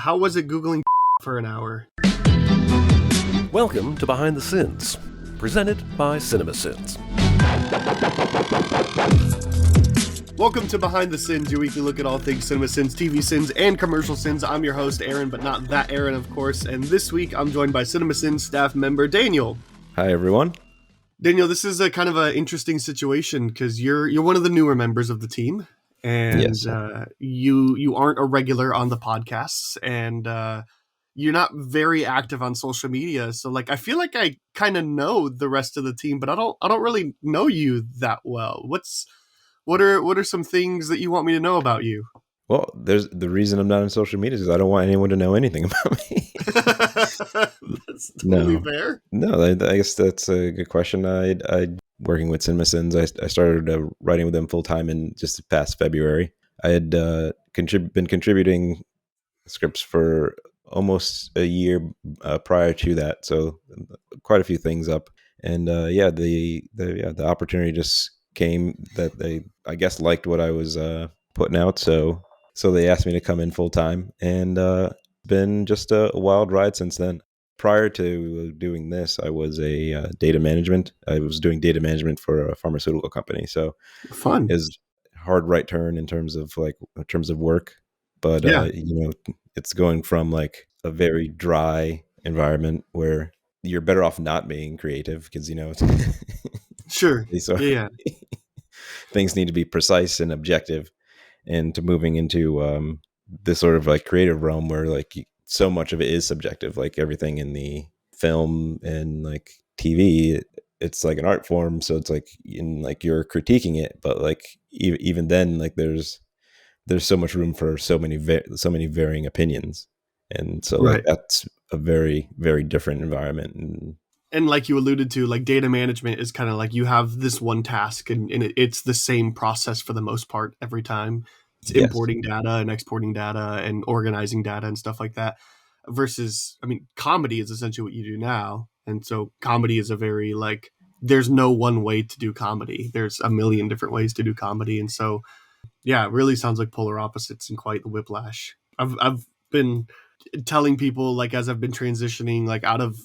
How was it Googling for an hour? Welcome to Behind the Sins, presented by CinemaSins. Welcome to Behind the Sins, your weekly look at all things cinema sins, TV sins, and commercial sins. I'm your host, Aaron, but not that Aaron, of course. And this week, I'm joined by CinemaSins staff member Daniel. Hi, everyone. Daniel, this is a kind of an interesting situation because you're one of the newer members of the team, and Yes. You aren't a regular on the podcasts, and you're not very active on social media. So, like, I feel like I kind of know the rest of the team, but I don't really know you that well. What are some things that you want me to know about you? Well, there's the reason I'm not on social media is I don't want anyone to know anything about me. That's totally fair. No, I guess that's a good question. I working with CinemaSins. I started writing with them full time in just the past February. I had been contributing scripts for almost a year prior to that, so quite a few things up. And the opportunity just came that they, I guess, liked what I was putting out, so they asked me to come in full time, and been just a wild ride since then. Prior to doing this, I was a data management. I was doing data management for a pharmaceutical company, so Fun. is hard right turn in terms of work, but Yeah. it's going from like a very dry environment where you're better off not being creative because Sure. so Yeah. things need to be precise and objective, and to moving into this sort of like creative realm where like so much of it is subjective, like everything in the film and like TV, it's like an art form, so it's like you're critiquing it, but like even then, like there's so much room for so many varying opinions, and so like Right. that's a very, very different environment. And like you alluded to, like data management is kind of like you have this one task and it's the same process for the most part every time. It's Yes. importing data and exporting data and organizing data and stuff like that. Versus, I mean, comedy is essentially what you do now. And so comedy is a very like, there's no one way to do comedy. There's a million different ways to do comedy. And so, yeah, it really sounds like polar opposites and quite the whiplash. I've been telling people, like, as I've been transitioning like out of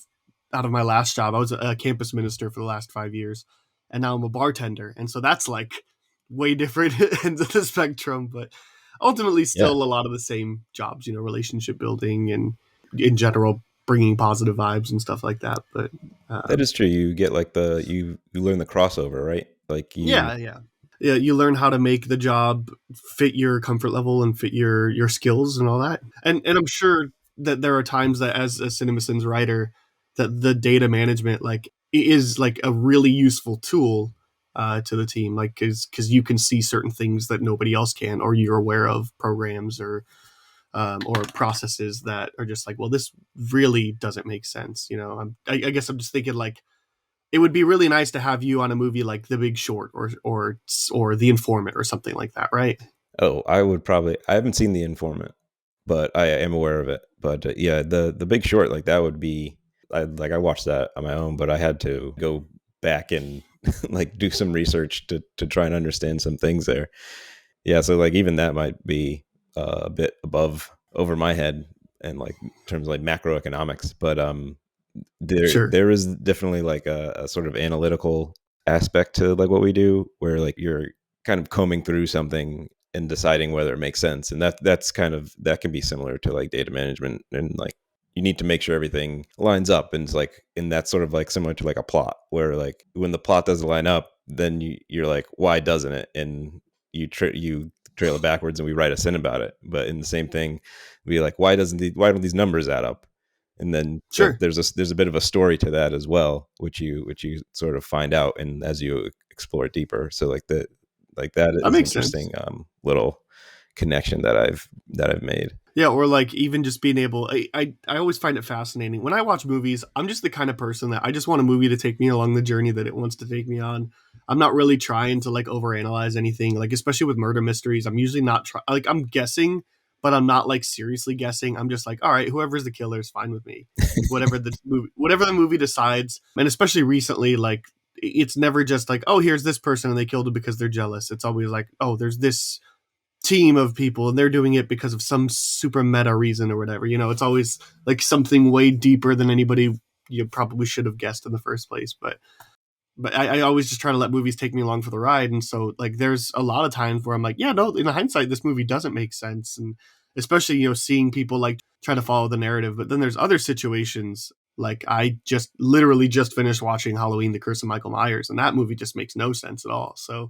my last job, I was a campus minister for the last 5 years, and now I'm a bartender. And so that's like way different ends of the spectrum, but ultimately still a lot of the same jobs, relationship building and in general, bringing positive vibes and stuff like that. But that is true. You get like you learn the crossover, right? Like yeah. You learn how to make the job fit your comfort level and fit your skills and all that. And I'm sure that there are times that as a CinemaSins writer, that the data management like is like a really useful tool to the team, like because you can see certain things that nobody else can, or you're aware of programs or processes that are just like, well, this really doesn't make sense. I guess I'm just thinking like it would be really nice to have you on a movie like The Big Short or The Informant or something like that, right? Oh, I haven't seen The Informant, but I am aware of it. But the Big Short, like that would be, I watched that on my own, but I had to go back and like do some research to try and understand some things there. Yeah, so like even that might be a bit over my head, and like in terms of like macroeconomics, but there is definitely like a sort of analytical aspect to like what we do, where like you're kind of combing through something and deciding whether it makes sense, and that can be similar to like data management, and like you need to make sure everything lines up, and it's like, and that's sort of like similar to like a plot, where like when the plot doesn't line up, then you're like, why doesn't it? And you trail it backwards, and we write a sin about it. But in the same thing, we like, why don't these numbers add up? And then there's a bit of a story to that as well, which you sort of find out, and as you explore it deeper. So like that is interesting little connection that I've made. Yeah, or like even just being able, I always find it fascinating when I watch movies. I'm just the kind of person that I just want a movie to take me along the journey that it wants to take me on. I'm not really trying to like overanalyze anything, like especially with murder mysteries. I'm usually not like I'm guessing, but I'm not like seriously guessing. I'm just like, all right, whoever's the killer is fine with me. Whatever the movie decides, and especially recently, like it's never just like, oh, here's this person and they killed it because they're jealous. It's always like, oh, there's this team of people and they're doing it because of some super meta reason or whatever. It's always like something way deeper than anybody you probably should have guessed in the first place. But I always just try to let movies take me along for the ride. And so like there's a lot of times where I'm like, yeah, no, in hindsight, this movie doesn't make sense. And especially, seeing people like try to follow the narrative. But then there's other situations like I just literally just finished watching Halloween, The Curse of Michael Myers, and that movie just makes no sense at all. So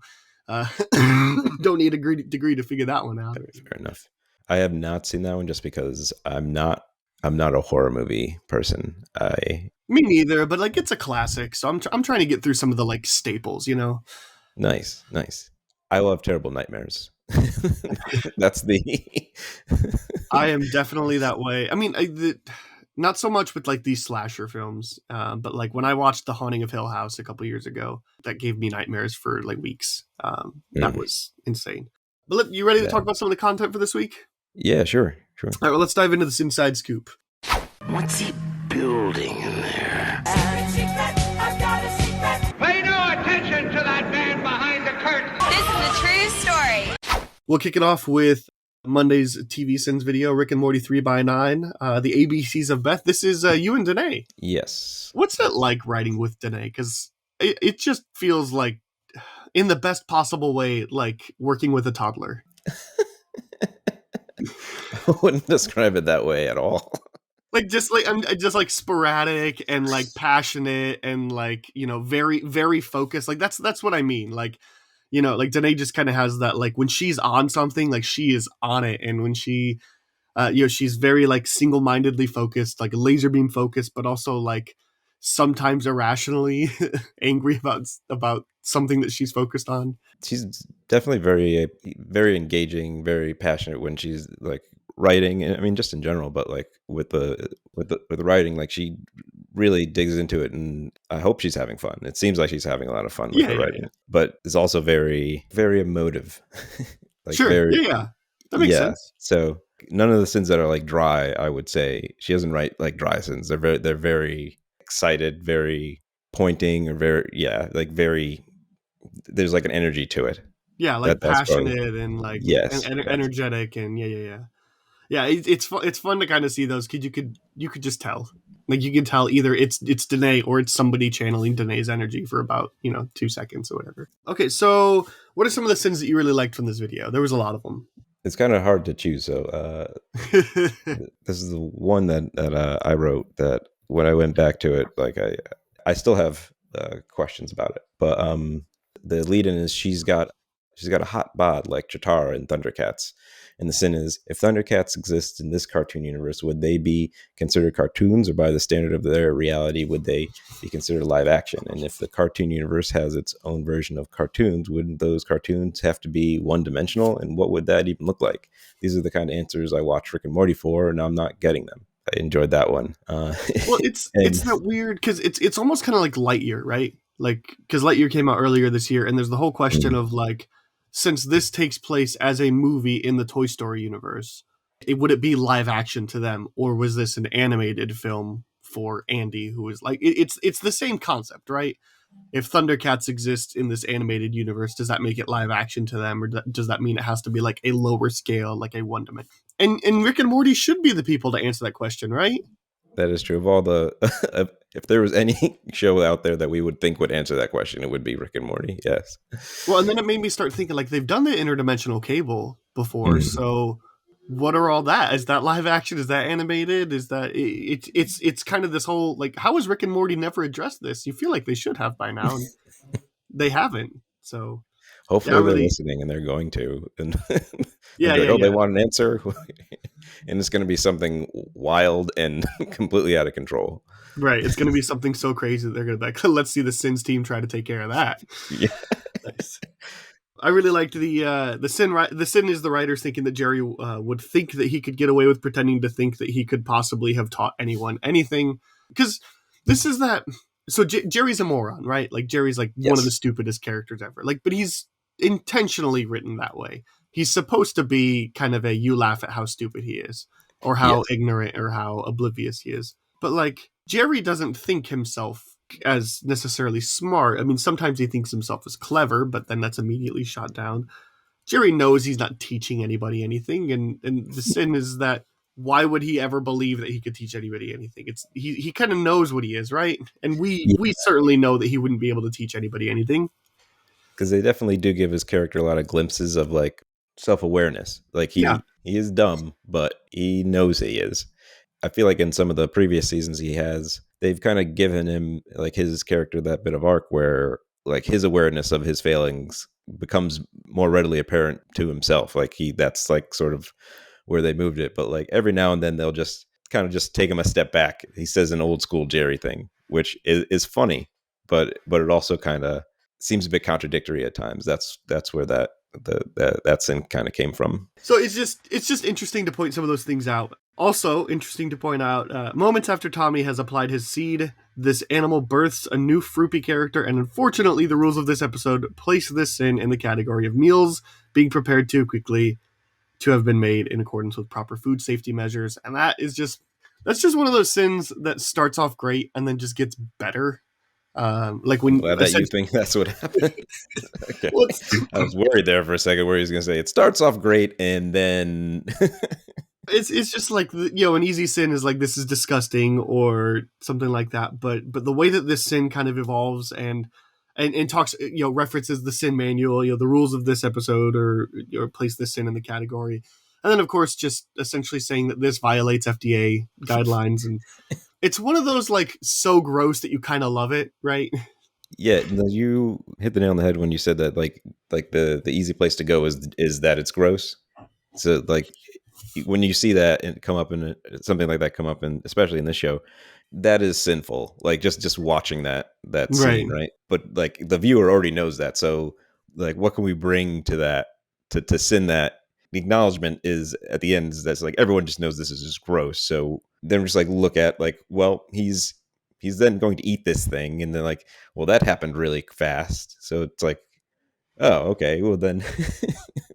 don't need a degree to figure that one out. Fair enough. I have not seen that one just because I'm not a horror movie person. Me neither, but like it's a classic, so I'm trying to get through some of the like staples, Nice. I love terrible nightmares. That's the. I am definitely that way. I mean, not so much with like these slasher films, but like when I watched The Haunting of Hill House a couple years ago, that gave me nightmares for like weeks. That was insane. But look, you ready to talk about some of the content for this week? Yeah, sure. All right, well, let's dive into the SinSide Scoop. What's he building in there? Pay no attention to that man behind the curtain. This is a true story. We'll kick it off with Monday's TV Sins video, Rick and Morty 3x9, the ABCs of Beth. This is you and Danae. Yes. What's it like writing with Danae? Because it just feels like, in the best possible way, like working with a toddler. I wouldn't describe it that way at all. Like I'm just like sporadic and like passionate and like very very focused. Like that's what I mean. Like like Danae just kind of has that, like when she's on something, like she is on it, and when she she's very like single-mindedly focused, like laser beam focused, but also like sometimes irrationally angry about something that she's focused on. She's definitely very engaging, very passionate when she's like writing. I mean, just in general, but like with the writing, like she really digs into it, and I hope she's having fun. It seems like she's having a lot of fun with the writing, but it's also very, very emotive. Like sure, that makes sense. So none of the sins that are like dry, I would say she doesn't write like dry sins. They're very excited, very pointing, or very. There's like an energy to it. Yeah, like passionate and like energetic and yeah. It's fun to kind of see those, because you could just tell, like you can tell either it's Danae or it's somebody channeling Danae's energy for about 2 seconds or whatever. Okay, so what are some of the sins that you really liked from this video? There was a lot of them. It's kind of hard to choose. So this is the one that I wrote, that when I went back to it, like I still have questions about it, but the lead-in is she's got a hot bod like Chitara in Thundercats. And the sin is, if Thundercats exist in this cartoon universe, would they be considered cartoons, or by the standard of their reality, would they be considered live action? And if the cartoon universe has its own version of cartoons, wouldn't those cartoons have to be one-dimensional? And what would that even look like? These are the kind of answers I watch Rick and Morty for, and I'm not getting them. I enjoyed that one. Well, it's that weird, because it's almost kind of like Lightyear, right? Like, because Lightyear came out earlier this year, and there's the whole question of like, since this takes place as a movie in the Toy Story universe, would it be live action to them, or was this an animated film for Andy, who is like, it's the same concept, right? If Thundercats exist in this animated universe, does that make it live action to them, or does that mean it has to be like a lower scale, like a one dimension? And Rick and Morty should be the people to answer that question, right? That is true. Of all the, if there was any show out there that we would think would answer that question, it would be Rick and Morty. Yes. Well, and then it made me start thinking, like, they've done the interdimensional cable before, so what are all that? Is that live action? Is that animated? Is that it's kind of this whole, like, how has Rick and Morty never addressed this? You feel like they should have by now, and they haven't. So hopefully they're listening, and they're going to. And they want an answer, and it's going to be something wild and completely out of control. Right, it's going to be something so crazy that they're going to be like, let's see the Sins team try to take care of that. Yeah. Nice. I really liked the sin. The sin is the writers thinking that Jerry would think that he could get away with pretending to think that he could possibly have taught anyone anything, because this is that. So Jerry's a moron, right? Like Jerry's like one of the stupidest characters ever. Like, but he's intentionally written that way. He's supposed to be kind of you laugh at how stupid he is, or how ignorant or how oblivious he is. But like Jerry doesn't think himself as necessarily smart. I mean, sometimes he thinks himself as clever, but then that's immediately shot down. Jerry knows he's not teaching anybody anything, and the sin is that why would he ever believe that he could teach anybody anything? It's he kind of knows what he is, right? And we certainly know that he wouldn't be able to teach anybody anything. Because they definitely do give his character a lot of glimpses of like self-awareness. Like Yeah. he is dumb, but he knows he is. I feel like in some of the previous seasons they've kind of given him, like, his character that bit of arc where like his awareness of his failings becomes more readily apparent to himself. Like that's like sort of where they moved it. But like every now and then they'll just kind of just take him a step back. He says an old school Jerry thing, which is funny, but it also kind of seems a bit contradictory at times. That's where that sin kind of came from. So it's just interesting to point some of those things out. Also interesting to point out, moments after Tommy has applied his seed, this animal births a new Froopy character, and unfortunately the rules of this episode place this sin in the category of meals being prepared too quickly to have been made in accordance with proper food safety measures. And that's just one of those sins that starts off great and then just gets better. Like when I'm glad that you think that's what happened. Okay. I was worried there for a second where he was going to say it starts off great and then it's just like, an easy sin is like, this is disgusting or something like that. But the way that this sin kind of evolves and talks, references the sin manual, the rules of this episode, or place this sin in the category. And then of course, just essentially saying that this violates FDA guidelines. And it's one of those like so gross that you kind of love it, right? Yeah, no, you hit the nail on the head when you said that like the easy place to go is that it's gross. So like when you see that come up in something like that come up in, especially in this show, that is sinful. Like just watching that scene, right? But like the viewer already knows that. So like what can we bring to that to sin that? The acknowledgement is at the end, that's like everyone just knows this is just gross. So then just like look at like, well, he's then going to eat this thing, and then like, well, that happened really fast. So it's like, oh, okay, well then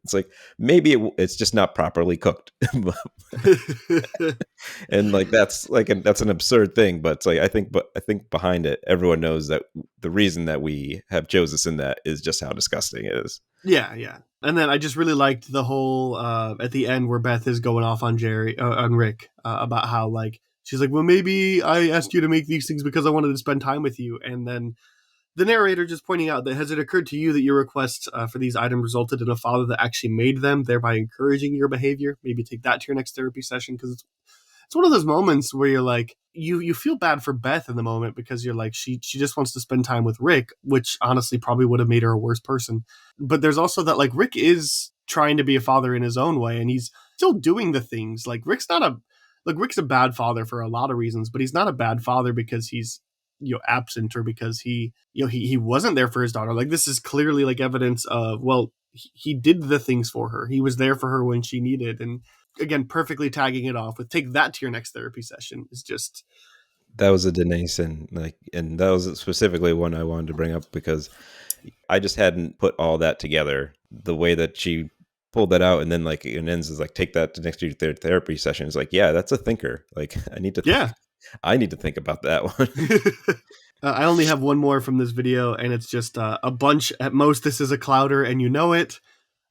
it's like maybe it's just not properly cooked. And like that's an absurd thing, but it's like I think behind it everyone knows that the reason that we have chosen this in that is just how disgusting it is. Yeah. And then I just really liked the whole at the end where Beth is going off on Rick about how like she's like, well, maybe I asked you to make these things because I wanted to spend time with you, and then the narrator just pointing out that has it occurred to you that your request for these items resulted in a father that actually made them, thereby encouraging your behavior? Maybe take that to your next therapy session, because it's one of those moments where you're like, you feel bad for Beth in the moment because you're like, she just wants to spend time with Rick, which honestly probably would have made her a worse person. But there's also that like Rick is trying to be a father in his own way, and he's still doing the things. Like Rick's a bad father for a lot of reasons, but he's not a bad father because he's absent or because he wasn't there for his daughter. Like this is clearly like evidence of, well, he did the things for her. He was there for her when she needed. And again, perfectly tagging it off with take that to your next therapy session is just. That was a Danae sin, like, and that was specifically one I wanted to bring up because I just hadn't put all that together. The way that she pulled that out and then like it ends is like take that to next to your therapy session. It's like, yeah, that's a thinker. Like I need to think about that one. I only have one more from this video, and it's just a bunch. At most, this is a clouder, and you know it.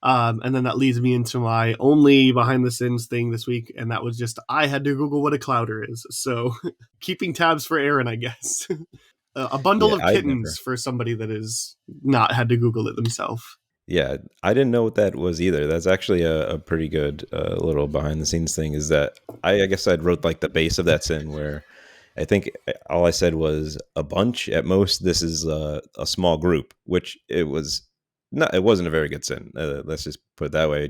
And then that leads me into my only behind the scenes thing this week, and that was just I had to Google what a clouder is. So keeping tabs for Aaron, I guess. A bundle of kittens for somebody that is not had to Google it themselves. Yeah, I didn't know what that was either. That's actually a pretty good little behind the scenes thing. Is that I guess I'd wrote like the base of that sin where I think all I said was a bunch at most. This is a small group, which it was not. It wasn't a very good sin. Let's just put it that way.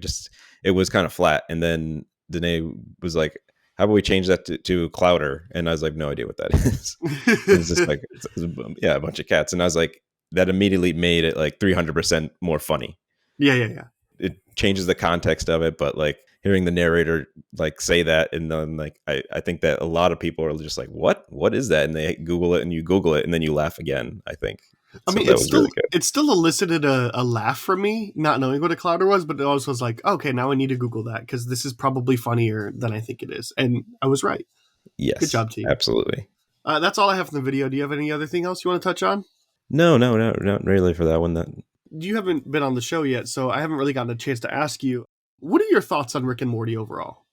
It was kind of flat. And then Danae was like, "How about we change that to clouder?" And I was like, "No idea what that is." It's just like a bunch of cats. And I was like, that immediately made it like 300% more funny. Yeah. It changes the context of it, but like hearing the narrator like say that, and then like I think that a lot of people are just like, what is that? And they Google it, and you Google it, and then you laugh again, I think. I mean, it still elicited a laugh from me, not knowing what a clouder was, but it also was like, okay, now I need to Google that because this is probably funnier than I think it is. And I was right. Yes. Good job, team. Absolutely. That's all I have from the video. Do you have any other thing else you want to touch on? No, not really for that one. you haven't been on the show yet, so I haven't really gotten a chance to ask you. What are your thoughts on Rick and Morty overall?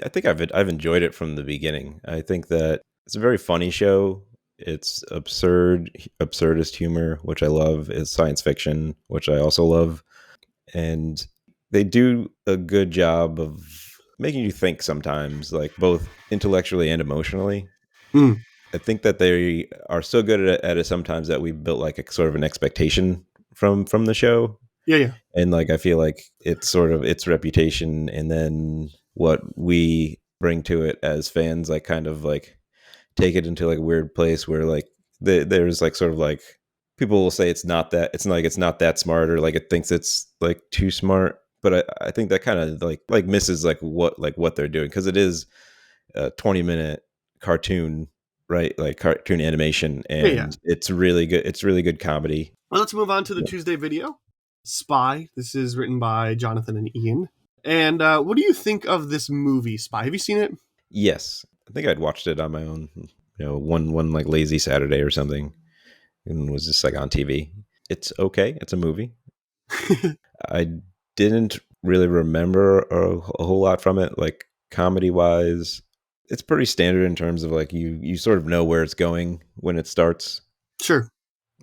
I think I've enjoyed it from the beginning. I think that it's a very funny show. It's absurdist humor, which I love. It's science fiction, which I also love. And they do a good job of making you think sometimes, like both intellectually and emotionally. Mm. I think that they are so good at it sometimes that we built like a sort of an expectation from the show. Yeah. And like I feel like it's sort of its reputation and then what we bring to it as fans, like kind of like take it into like a weird place where like there's like sort of like people will say it's not that smart, or like it thinks it's like too smart. But I think that kind of like misses like what they're doing, because it is a 20-minute cartoon, right? Like cartoon animation, and it's really good. It's really good comedy. Well, let's move on to the Tuesday video. Spy. This is written by Jonathan and Ian. And what do you think of this movie, Spy? Have you seen it? Yes, I think I'd watched it on my own, one like lazy Saturday or something, and was just like on TV. It's okay. It's a movie. I didn't really remember a whole lot from it, like comedy wise. It's pretty standard in terms of like you sort of know where it's going when it starts. Sure.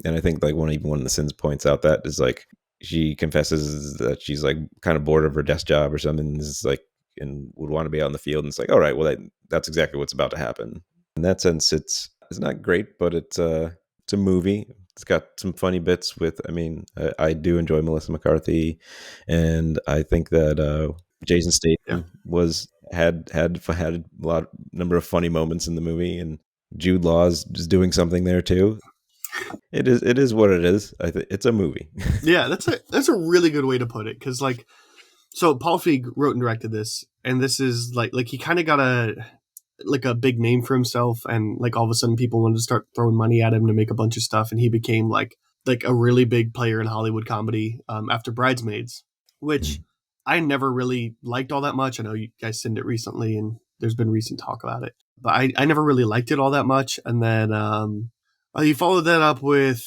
And I think like one of the Sins points out that is like she confesses that she's like kind of bored of her desk job or something. Is like and would want to be out in the field. And it's like, all right, well that's exactly what's about to happen. In that sense, it's not great, but it's a movie. It's got some funny bits with. I mean, I do enjoy Melissa McCarthy, and I think that Jason Statham had a number of funny moments in the movie, and Jude Law's just doing something there too. It is what it is. I think it's a movie. Yeah, that's a really good way to put it, because like, so Paul Feig wrote and directed this, and this is like he kind of got a big name for himself, and like all of a sudden people wanted to start throwing money at him to make a bunch of stuff, and he became like a really big player in Hollywood comedy after Bridesmaids, which I never really liked all that much. I know you guys seen it recently, and there's been recent talk about it, but I never really liked it all that much. And then he followed that up with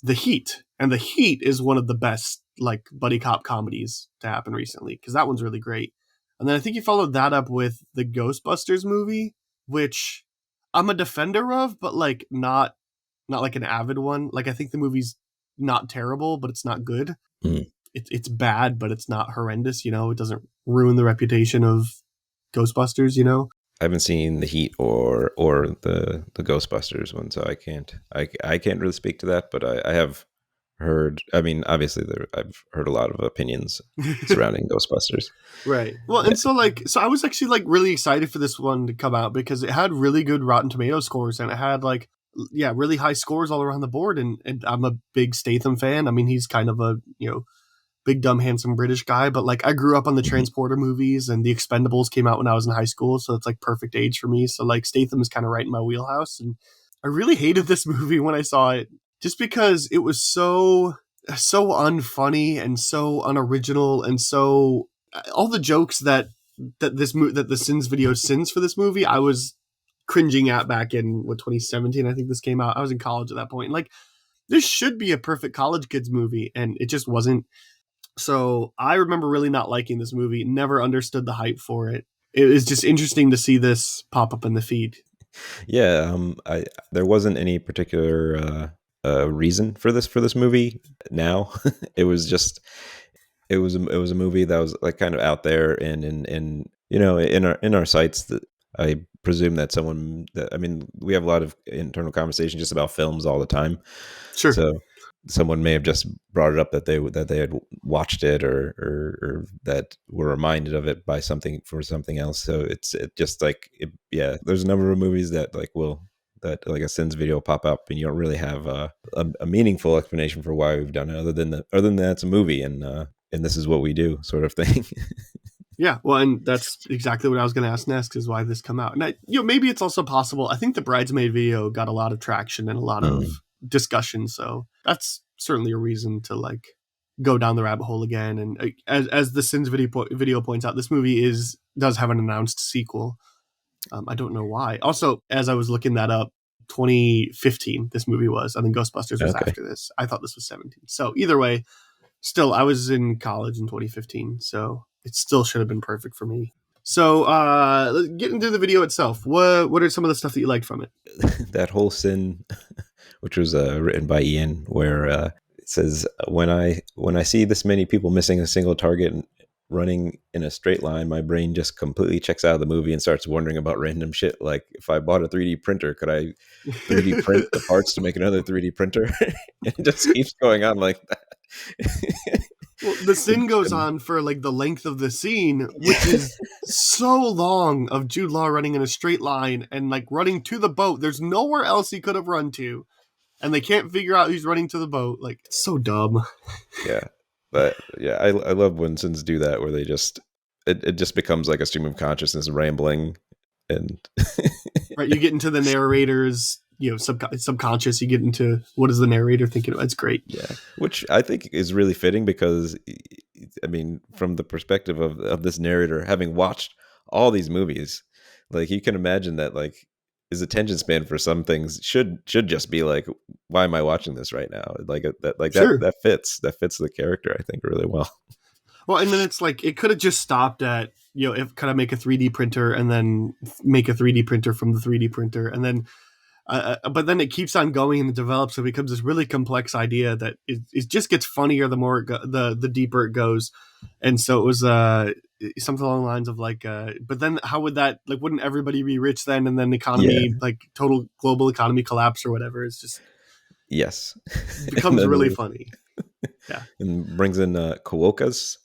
The Heat, and The Heat is one of the best like buddy cop comedies to happen recently, because that one's really great. And then I think he followed that up with the Ghostbusters movie, which I'm a defender of, but like not like an avid one. Like I think the movie's not terrible, but it's not good. It's bad, but it's not horrendous. It doesn't ruin the reputation of Ghostbusters. I haven't seen The Heat or the Ghostbusters one, so I can't really speak to that. But I have heard. I mean, obviously, I've heard a lot of opinions surrounding Ghostbusters. Right. Well, and so I was actually like really excited for this one to come out, because it had really good Rotten Tomato scores, and it had like really high scores all around the board. And I'm a big Statham fan. I mean, he's kind of a big dumb handsome British guy, but like I grew up on the Transporter movies, and the Expendables came out when I was in high school, so it's like perfect age for me. So like Statham is kind of right in my wheelhouse, and I really hated this movie when I saw it, just because it was so unfunny and so unoriginal, and so all the jokes that the Sins video sins for this movie, I was cringing at back in 2017. I think this came out. I was in college at that point. Like, this should be a perfect college kids movie, and it just wasn't. So I remember really not liking this movie. Never understood the hype for it. It was just interesting to see this pop up in the feed. Yeah, there wasn't any particular reason for this movie. Now, it was just it was a movie that was like kind of out there, and in our sites that I presume that we have a lot of internal conversation just about films all the time. Sure. So someone may have just brought it up that they had watched it or that were reminded of it by something else. So it's just like there's a number of movies that like a Sins video pop up, and you don't really have a meaningful explanation for why we've done it other than that it's a movie, and this is what we do, sort of thing. Yeah, well, and that's exactly what I was going to ask next, is why this come out. And maybe it's also possible. I think the Bridesmaid video got a lot of traction and a lot of discussion, so that's certainly a reason to like go down the rabbit hole again. And as the Sins video points out, this movie does have an announced sequel. I don't know why. Also, as I was looking that up, 2015. This movie was, and then Ghostbusters was Okay. after this. I thought this was 17. So either way, still, I was in college in 2015, so it still should have been perfect for me. So, let's get into the video itself. What are some of the stuff that you liked from it? That whole sin, which was written by Ian, where it says, when I see this many people missing a single target and running in a straight line, my brain just completely checks out of the movie and starts wondering about random shit. Like, if I bought a 3D printer, could I 3D print the parts to make another 3D printer? It just keeps going on like that. Well, the sin goes on for like the length of the scene, which is so long, of Jude Law running in a straight line and like running to the boat. There's nowhere else he could have run to, and they can't figure out who's running to the boat. Like, it's so dumb. Yeah, but yeah, I love when sins do that, where they just it just becomes like a stream of consciousness rambling, and Right, you get into the narrator's, subconscious. You get into what is the narrator thinking about. It's great. yeah, which I think is really fitting because, I mean, from the perspective of this narrator, having watched all these movies, like you can imagine that like his attention span for some things should just be like, why am I watching this right now? Sure. That fits the character, I think, really well. Well, and then it's like it could have just stopped at if kind of make a 3D printer and then make a 3D printer from the 3D printer, and then but then it keeps on going and it develops and becomes this really complex idea that it just gets funnier the more the deeper it goes. And so it was something along the lines of like, but then how would that, like, wouldn't everybody be rich then? And then the economy, like total global economy collapse or whatever. It's just, Yes, becomes really funny. Yeah. And brings in Kuokas,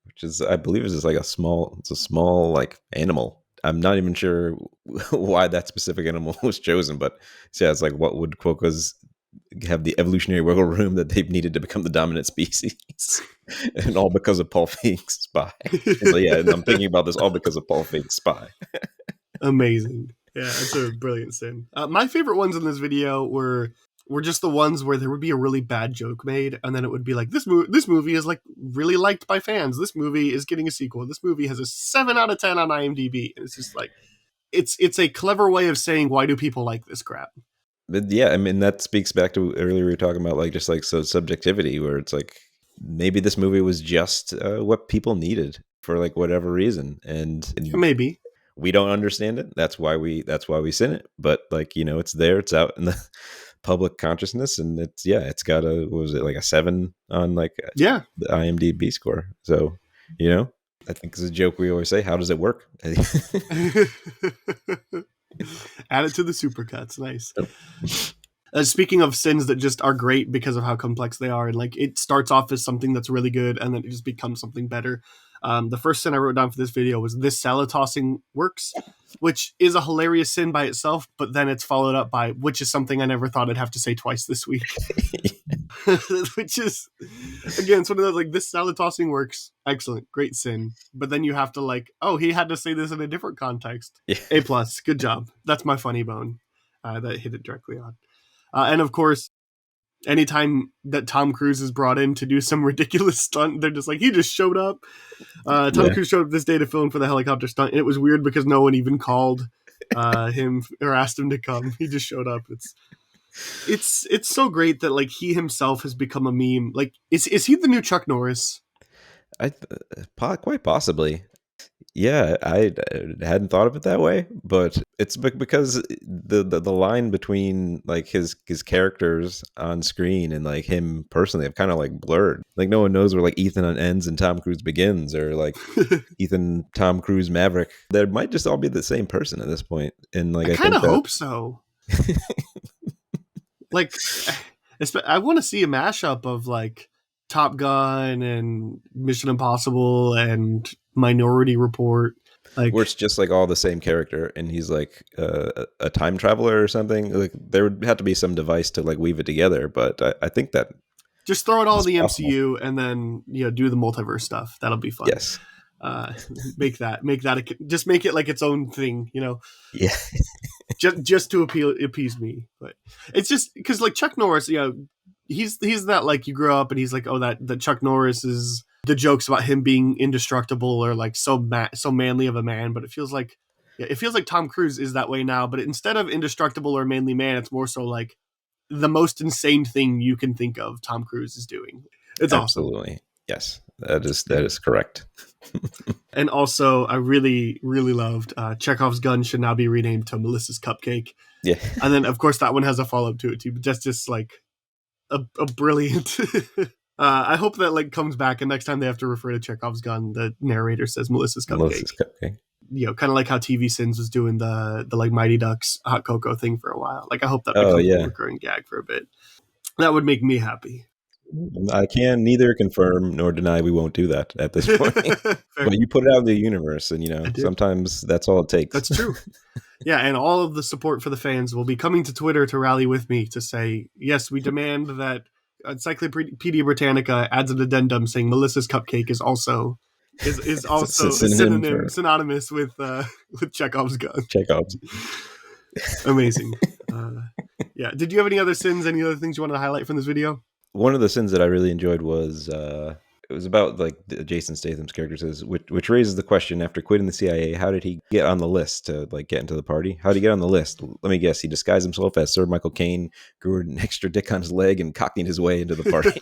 which is, I believe, is like a small like animal. I'm not even sure why that specific animal was chosen, but yeah, it's like, what would Quokkas have the evolutionary wiggle room that they've needed to become the dominant species? And all because of Paul Feig's Spy. So yeah, and I'm thinking about this all because of Paul Feig's Spy. Amazing. Yeah, it's a brilliant sin. My favorite ones in this video were just the ones where there would be a really bad joke made, and then it would be like, this movie is like really liked by fans. This movie is getting a sequel. This movie has a 7 out of 10 on IMDb. And it's just like, it's a clever way of saying, why do people like this crap? But yeah, I mean, that speaks back to earlier we were talking about, like, just like, so subjectivity, where it's like, maybe this movie was just what people needed for like whatever reason, and Maybe we don't understand it. That's why we sin it. But like, it's there, it's out in the public consciousness, and it's got a, what was it, like a 7 on like the IMDb score. So I think it's a joke we always say, how does it work? Add it to the supercuts. Nice. Speaking of sins that just are great because of how complex they are, and like it starts off as something that's really good and then it just becomes something better. The first sin I wrote down for this video was this salad tossing works, which is a hilarious sin by itself, but then it's followed up by, which is something I never thought I'd have to say twice this week. Which is, again, it's one of those, like, this salad tossing works, excellent, great sin, but then you have to like, oh, he had to say this in a different context. Yeah. A+, good job. That's my funny bone. That hit it directly on. And of course, anytime that Tom Cruise is brought in to do some ridiculous stunt, they're just like, he just showed up. Tom Cruise showed up this day to film for the helicopter stunt, and it was weird because no one even called him or asked him to come. He just showed up. It's so great that like he himself has become a meme. Like, is he the new Chuck Norris? Quite possibly. Yeah, I hadn't thought of it that way, but it's because the line between like his characters on screen and like him personally have kind of like blurred. Like, no one knows where like Ethan ends and Tom Cruise begins, or like Ethan, Tom Cruise, Maverick. They might just all be the same person at this point. And like, I kind of hope so. Like, I want to see a mashup of like Top Gun and Mission Impossible and Minority Report, like, where it's just like all the same character, and he's like a time traveler or something. Like, there would have to be some device to like weave it together, but I think that just throw it all in the MCU and then do the multiverse stuff. That'll be fun. Yes. Make that just make it like its own thing, Yeah. just to appease me. But it's just because like Chuck Norris, he's that, like, you grow up and he's like, oh, that Chuck Norris is the jokes about him being indestructible or like so manly of a man, but it feels like Yeah, it feels like Tom Cruise is that way now, but instead of indestructible or manly man, it's more so like the most insane thing you can think of Tom Cruise is doing. It's Absolutely. awesome. Yes, that is correct. And also, I really, really loved Chekhov's gun should now be renamed to Melissa's Cupcake. Yeah. And then, of course, that one has a follow-up to it, too. But that's just, like, a brilliant... I hope that, like, comes back, and next time they have to refer to Chekhov's gun, the narrator says Melissa's Cupcake. Melissa's Cupcake. You know, kind of like how TV Sins was doing the like, Mighty Ducks hot cocoa thing for a while. Like, I hope that becomes a recurring gag for a bit. That would make me happy. I can neither confirm nor deny we won't do that at this point. But you put it out in the universe, and, you know, sometimes that's all it takes. That's true. Yeah, and all of the support for the fans will be coming to Twitter to rally with me to say, yes, we demand that Encyclopedia Britannica adds an addendum saying Melissa's Cupcake is also synonymous with Chekhov's gun. Chekhov's. Amazing. Yeah. Did you have any other sins? Any other things you wanted to highlight from this video? One of the sins that I really enjoyed was it was about like Jason Statham's character says, which raises the question: after quitting the CIA, how did he get on the list to like get into the party? How did he get on the list? Let me guess. He disguised himself as Sir Michael Caine, grew an extra dick on his leg, and cockneyed his way into the party.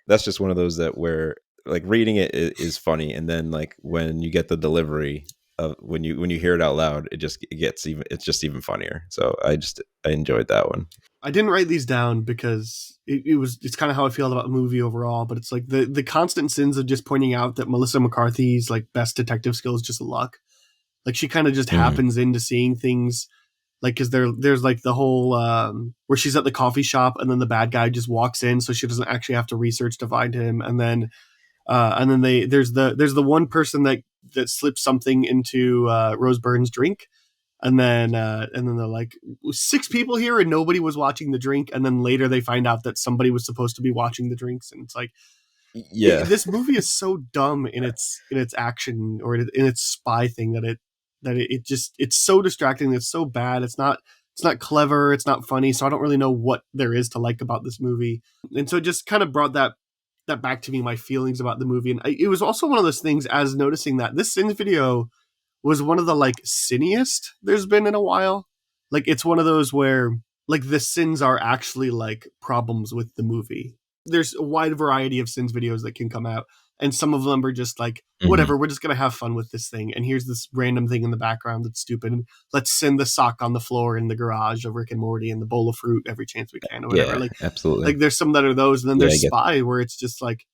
That's just one of those that where like reading it is funny, and then like when you get the delivery of when you hear it out loud, it's just even funnier. So I enjoyed that one. I didn't write these down because it's kind of how I feel about the movie overall, but it's like the constant sins of just pointing out that Melissa McCarthy's like best detective skill is just luck. Like she kind of just happens into seeing things, like because there's like the whole where she's at the coffee shop and then the bad guy just walks in, so she doesn't actually have to research to find him, and then there's the one person that slips something into Rose Byrne's drink. And then they're like, 6 people here and nobody was watching the drink. And then later they find out that somebody was supposed to be watching the drinks. And it's like, this movie is so dumb in its action or in its spy thing that it's so distracting. It's so bad. It's not clever. It's not funny. So I don't really know what there is to like about this movie. And so it just kind of brought that back to me, my feelings about the movie. And it was also one of those things as noticing that this Sins video was one of the like siniest there's been in a while. Like it's one of those where like the sins are actually like problems with the movie. There's a wide variety of sins videos that can come out, and some of them are just like, whatever, we're just gonna have fun with this thing. And here's this random thing in the background that's stupid. And let's send the sock on the floor in the garage of Rick and Morty and the bowl of fruit every chance we can or whatever. Yeah, like absolutely. Like there's some that are those, and then there's Spy where it's just like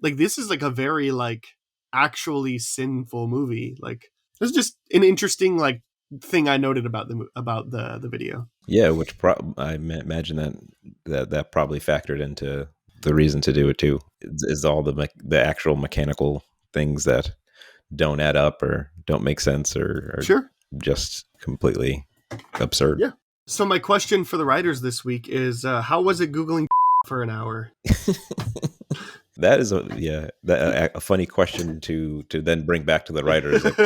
this is like a very like actually sinful movie. Like it's just an interesting like thing I noted about the video. Yeah, which I imagine that probably factored into the reason to do it too. Is all the actual mechanical things that don't add up or don't make sense or sure, just completely absurd. Yeah. So my question for the writers this week is, how was it Googling for an hour? That is a funny question to then bring back to the writers. Like,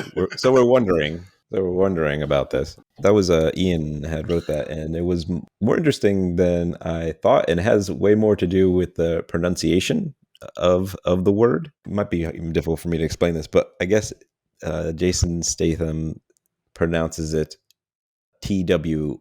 we're wondering about this. That was Ian had wrote that, and it was more interesting than I thought, and it has way more to do with the pronunciation of the word. It might be even difficult for me to explain this, but I guess Jason Statham pronounces it TWOT,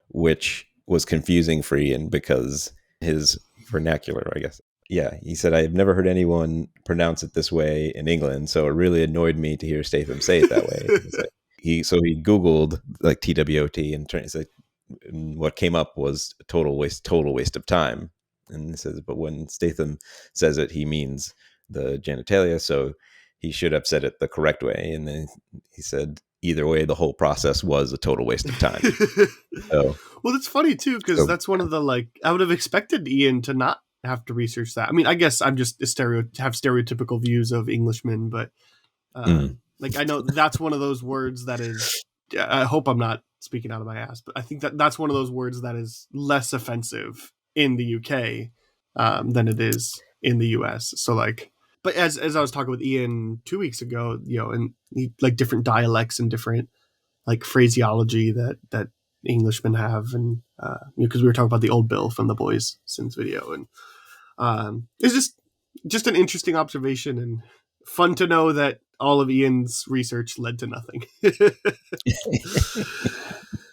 which was confusing for Ian because his vernacular, I guess. Yeah, he said, I've never heard anyone pronounce it this way in England, so it really annoyed me to hear Statham say it that way. So he Googled like TWOT and what came up was a total waste of time. And he says, but when Statham says it, he means the genitalia, so he should have said it the correct way. And then he said, either way, the whole process was a total waste of time. So, well, it's funny too, because that's one of the like, I would have expected Ian to not have to research that. I mean, I guess I'm just have stereotypical views of Englishmen, but like I know that's one of those words that is, I hope I'm not speaking out of my ass, but I think that's one of those words that is less offensive in the UK than it is in the US. So like, but as I was talking with Ian 2 weeks ago, you know, and he, like different dialects and different like phraseology that Englishmen have, and because we were talking about the old Bill from the Boys Sins video, and it's just an interesting observation and fun to know that all of Ian's research led to nothing.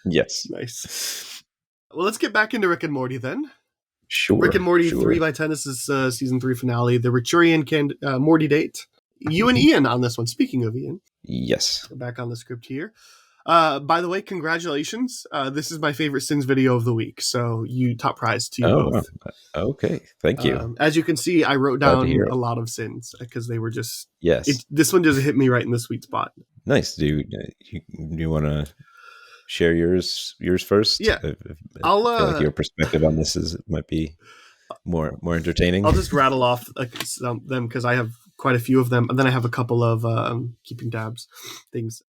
Yes. Nice. Well, let's get back into Rick and Morty then. Sure. Rick and Morty sure. 3x10. This is season 3 finale. The Rickchurian Mortydate. You and Ian on this one. Speaking of Ian. Yes. Back on the script here. By the way, congratulations. This is my favorite Sins video of the week. So you top prize to you both. Wow. Okay. Thank you. As you can see, I wrote Glad to down hear it. a lot of Sins because they were just... Yes. This one just hit me right in the sweet spot. Nice. Do you want to share yours first? Yeah. I I'll feel like your perspective on this might be more entertaining. I'll just rattle off them because I have quite a few of them, and then I have a couple of keeping tabs things.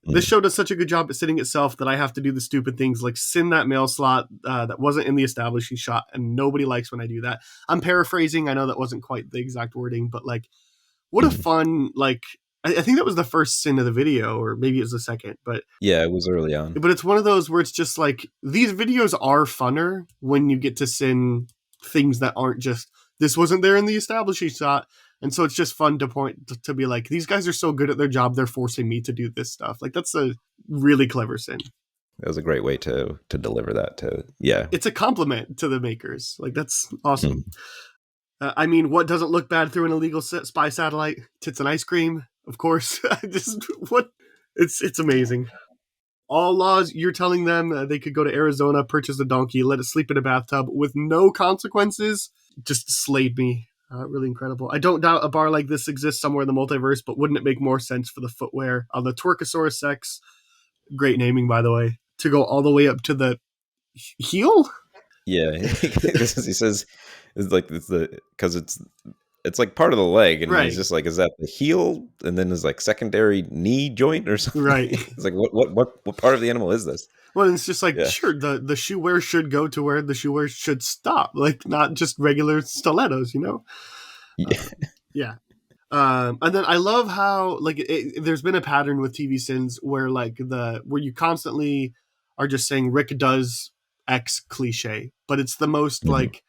This show does such a good job at sitting itself that I have to do the stupid things like sin that mail slot that wasn't in the establishing shot, and nobody likes when I do that. I'm paraphrasing. I know that wasn't quite the exact wording, but like, what a fun, like, I think that was the first sin of the video, or maybe it was the second, but yeah, it was early on. But it's one of those where it's just like, these videos are funner when you get to sin things that aren't just, this wasn't there in the establishing shot. And so it's just fun to point to be like, these guys are so good at their job, they're forcing me to do this stuff. Like, that's a really clever sin. That was a great way to deliver that. Yeah, it's a compliment to the makers. Like, that's awesome. I mean, what doesn't look bad through an illegal spy satellite? Tits and ice cream, of course. It's amazing. All laws, you're telling them they could go to Arizona, purchase a donkey, let it sleep in a bathtub with no consequences. Just slayed me. Really incredible. I don't doubt a bar like this exists somewhere in the multiverse, but wouldn't it make more sense for the footwear on the Twerkosaurus sex? Great naming, by the way. To go all the way up to the heel? Yeah. He says because it's like part of the leg, and right. He's just like, is that the heel? And then there's like secondary knee joint or something. Right. It's like, what part of the animal is this? Well, it's just like, sure, the shoe wear should go to where the shoe wear should stop, like not just regular stilettos, you know? Yeah. And then I love how like there's been a pattern with TV sins where like where you constantly are just saying Rick does X cliche, but it's the most like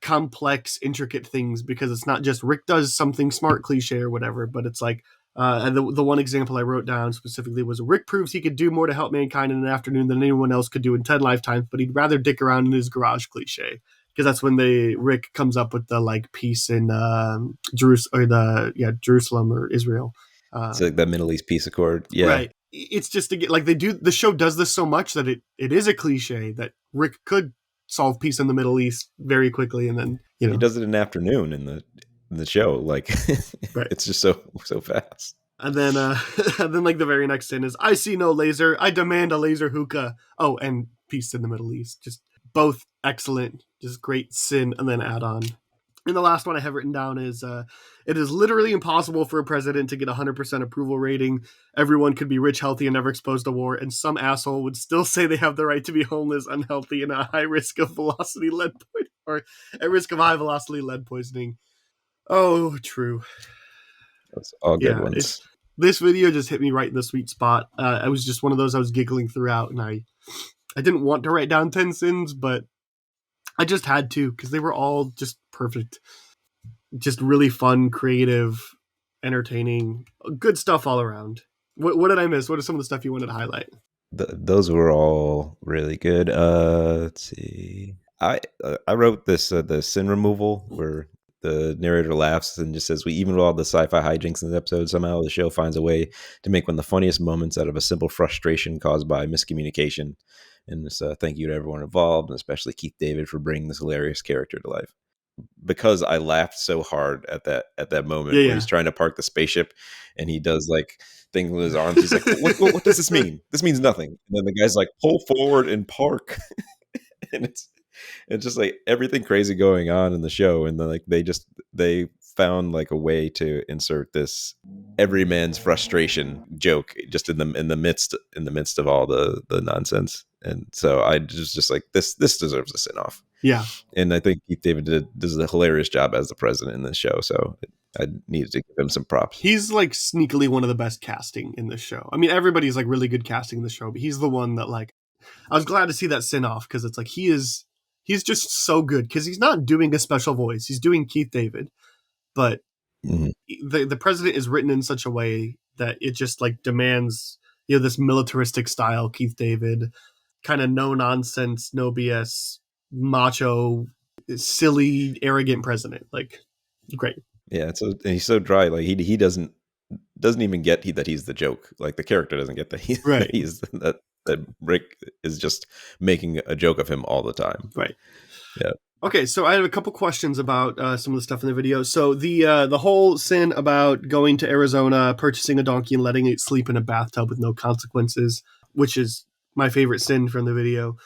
complex, intricate things because it's not just Rick does something smart cliche or whatever, but it's like, and the one example I wrote down specifically was Rick proves he could do more to help mankind in an afternoon than anyone else could do in 10 lifetimes, but he'd rather dick around in his garage cliche. Because that's when Rick comes up with the like peace in Jerusalem or Israel. It's like the Middle East peace accord. Yeah. Right. It's just to get like the show does this so much that it is a cliche that Rick could solve peace in the Middle East very quickly, and then he does it in an afternoon in the show. Like right. It's just so fast. And then like the very next sin is I see no laser, I demand a laser hookah. Oh, and peace in the Middle East. Just both excellent, just great sin and then add on. And the last one I have written down is it is literally impossible for a president to get 100% approval rating. Everyone could be rich, healthy, and never exposed to war, and some asshole would still say they have the right to be homeless, unhealthy, and at high risk of velocity lead poisoning, or at risk of high velocity lead poisoning. Oh, true. That's all good ones. This video just hit me right in the sweet spot. I was just one of those I was giggling throughout, and I didn't want to write down 10 sins, but I just had to because they were all just perfect. Just really fun, creative, entertaining, good stuff all around. What did I miss? What are some of the stuff you wanted to highlight? Those were all really good. Let's see. I wrote this the sin removal where the narrator laughs and just says, "We even with all the sci-fi hijinks in the episode, somehow the show finds a way to make one of the funniest moments out of a simple frustration caused by miscommunication." And so thank you to everyone involved, and especially Keith David for bringing this hilarious character to life. Because I laughed so hard at that moment where he's trying to park the spaceship and he does like things with his arms. He's like, what does this mean? This means nothing. And then the guy's like, pull forward and park. And it's just like everything crazy going on in the show. And then like they found like a way to insert this every man's frustration joke just in the midst of all the nonsense. And so I just like this deserves a sin off. Yeah. And I think Keith David does a hilarious job as the president in this show. So I needed to give him some props. He's like sneakily one of the best casting in this show. I mean, everybody's like really good casting in the show, but he's the one that like, I was glad to see that sin off because it's like he's just so good because he's not doing a special voice. He's doing Keith David, but Mhm. The president is written in such a way that it just like demands, this militaristic style, Keith David, kind of no nonsense, no BS, macho, silly, arrogant president. Like, great. Yeah, and he's so dry. Like he doesn't even get that he's the joke. Like the character doesn't get that Right. that Rick is just making a joke of him all the time. Right. Yeah. Okay, so I have a couple questions about some of the stuff in the video. So the whole sin about going to Arizona, purchasing a donkey, and letting it sleep in a bathtub with no consequences, which is my favorite sin from the video.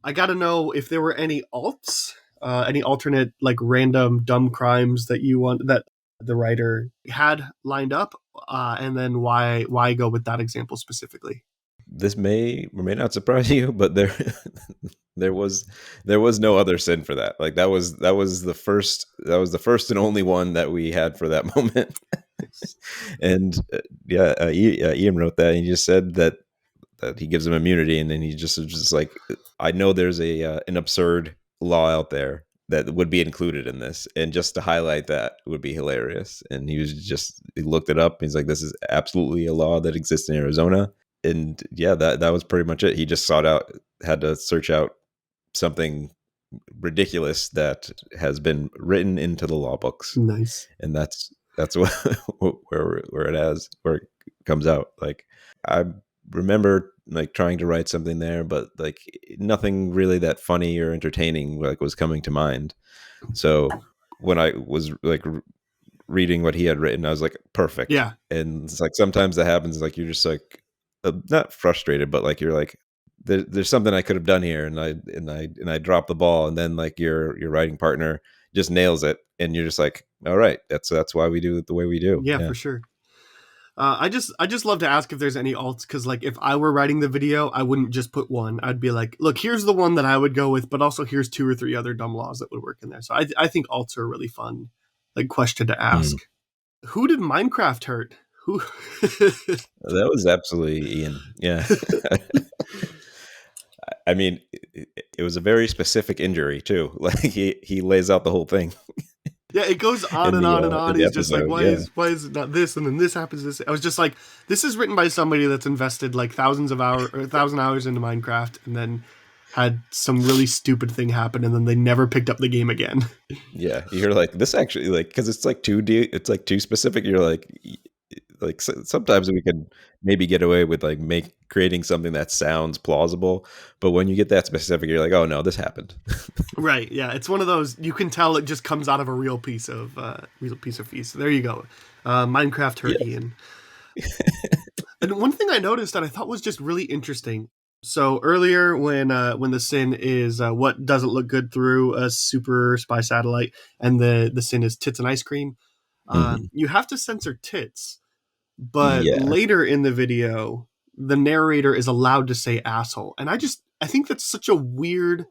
I got to know if there were any alts, any alternate like random dumb crimes that the writer had lined up, and then why go with that example specifically? This may or may not surprise you, but there was no other sin for that. Like that was the first and only one that we had for that moment. And Ian wrote that, and he just said that he gives him immunity, and then he just like, I know there's an absurd law out there that would be included in this, and just to highlight that would be hilarious. And he looked it up. He's like, this is absolutely a law that exists in Arizona. And yeah, that was pretty much it. He just had to search out something ridiculous that has been written into the law books. Nice. And that's where it comes out. Like, I remember like trying to write something there, but like nothing really that funny or entertaining like was coming to mind. So when I was like reading what he had written, I was like, perfect. Yeah. And it's like sometimes that happens, like you're just like not frustrated, but like you're like, there's something I could have done here, and I drop the ball, and then like your writing partner just nails it, and you're just like, all right, that's why we do it the way we do. Yeah. For sure. I just love to ask if there's any alts, because like if I were writing the video, I wouldn't just put one. I'd be like, look, here's the one that I would go with, but also here's 2 or 3 other dumb laws that would work in there. So I think alts are a really fun like question to ask. Who did Minecraft hurt? Who? That was absolutely Ian. Yeah. I mean, it was a very specific injury too. Like he lays out the whole thing. Yeah, it goes on and on and on. He's just like, why is it not this? And then this happens. This. I was just like, this is written by somebody that's invested like 1,000 hours into Minecraft, and then had some really stupid thing happen, and then they never picked up the game again. Yeah, you're like, this actually, like, because it's like it's like too specific. You're like sometimes we could maybe get away with like creating something that sounds plausible, but when you get that specific, you're like, oh no, this happened. Right? Yeah, it's one of those you can tell it just comes out of a real piece of feast. There you go, Minecraft hurt Ian. And one thing I noticed that I thought was just really interesting. So earlier, when the sin is what doesn't look good through a super spy satellite, and the sin is tits and ice cream, you have to censor tits. But later in the video, the narrator is allowed to say asshole, and I think that's such a weird,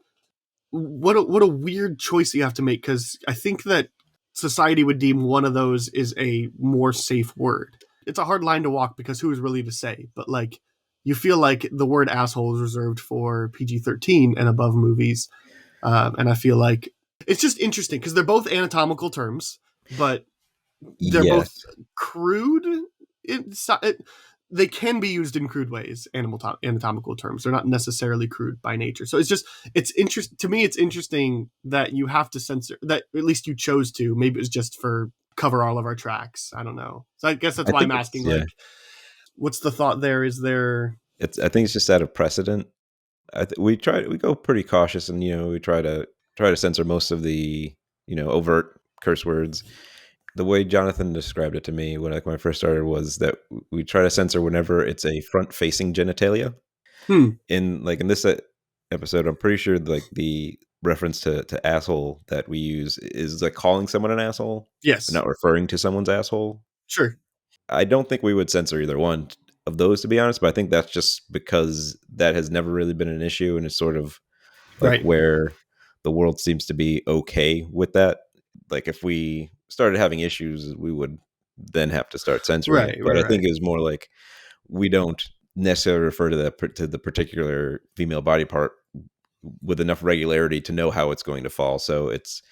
what a weird choice you have to make, because I think that society would deem one of those is a more safe word. It's a hard line to walk, because who is really to say? But like, you feel like the word asshole is reserved for PG-13 and above movies, and I feel like it's just interesting because they're both anatomical terms, but they're both crude. They can be used in crude ways, anatomical terms. They're not necessarily crude by nature. So it's interesting to me. It's interesting that you have to censor that. At least you chose to. Maybe it was just for cover all of our tracks. I don't know. So I guess that's why I'm asking. Like, what's the thought there? Is there? I think it's just out of precedent. We go pretty cautious, and we try to censor most of the overt curse words. The way Jonathan described it to me when I first started was that we try to censor whenever it's a front-facing genitalia. In this episode, I'm pretty sure like the reference to asshole that we use is like calling someone an asshole. Yes, not referring to someone's asshole. Sure. I don't think we would censor either one of those, to be honest, but I think that's just because that has never really been an issue, and it's sort of like where the world seems to be okay with that. Like if we started having issues, we would then have to start censoring it. But I think it was more like we don't necessarily refer to the particular female body part with enough regularity to know how it's going to fall. So it's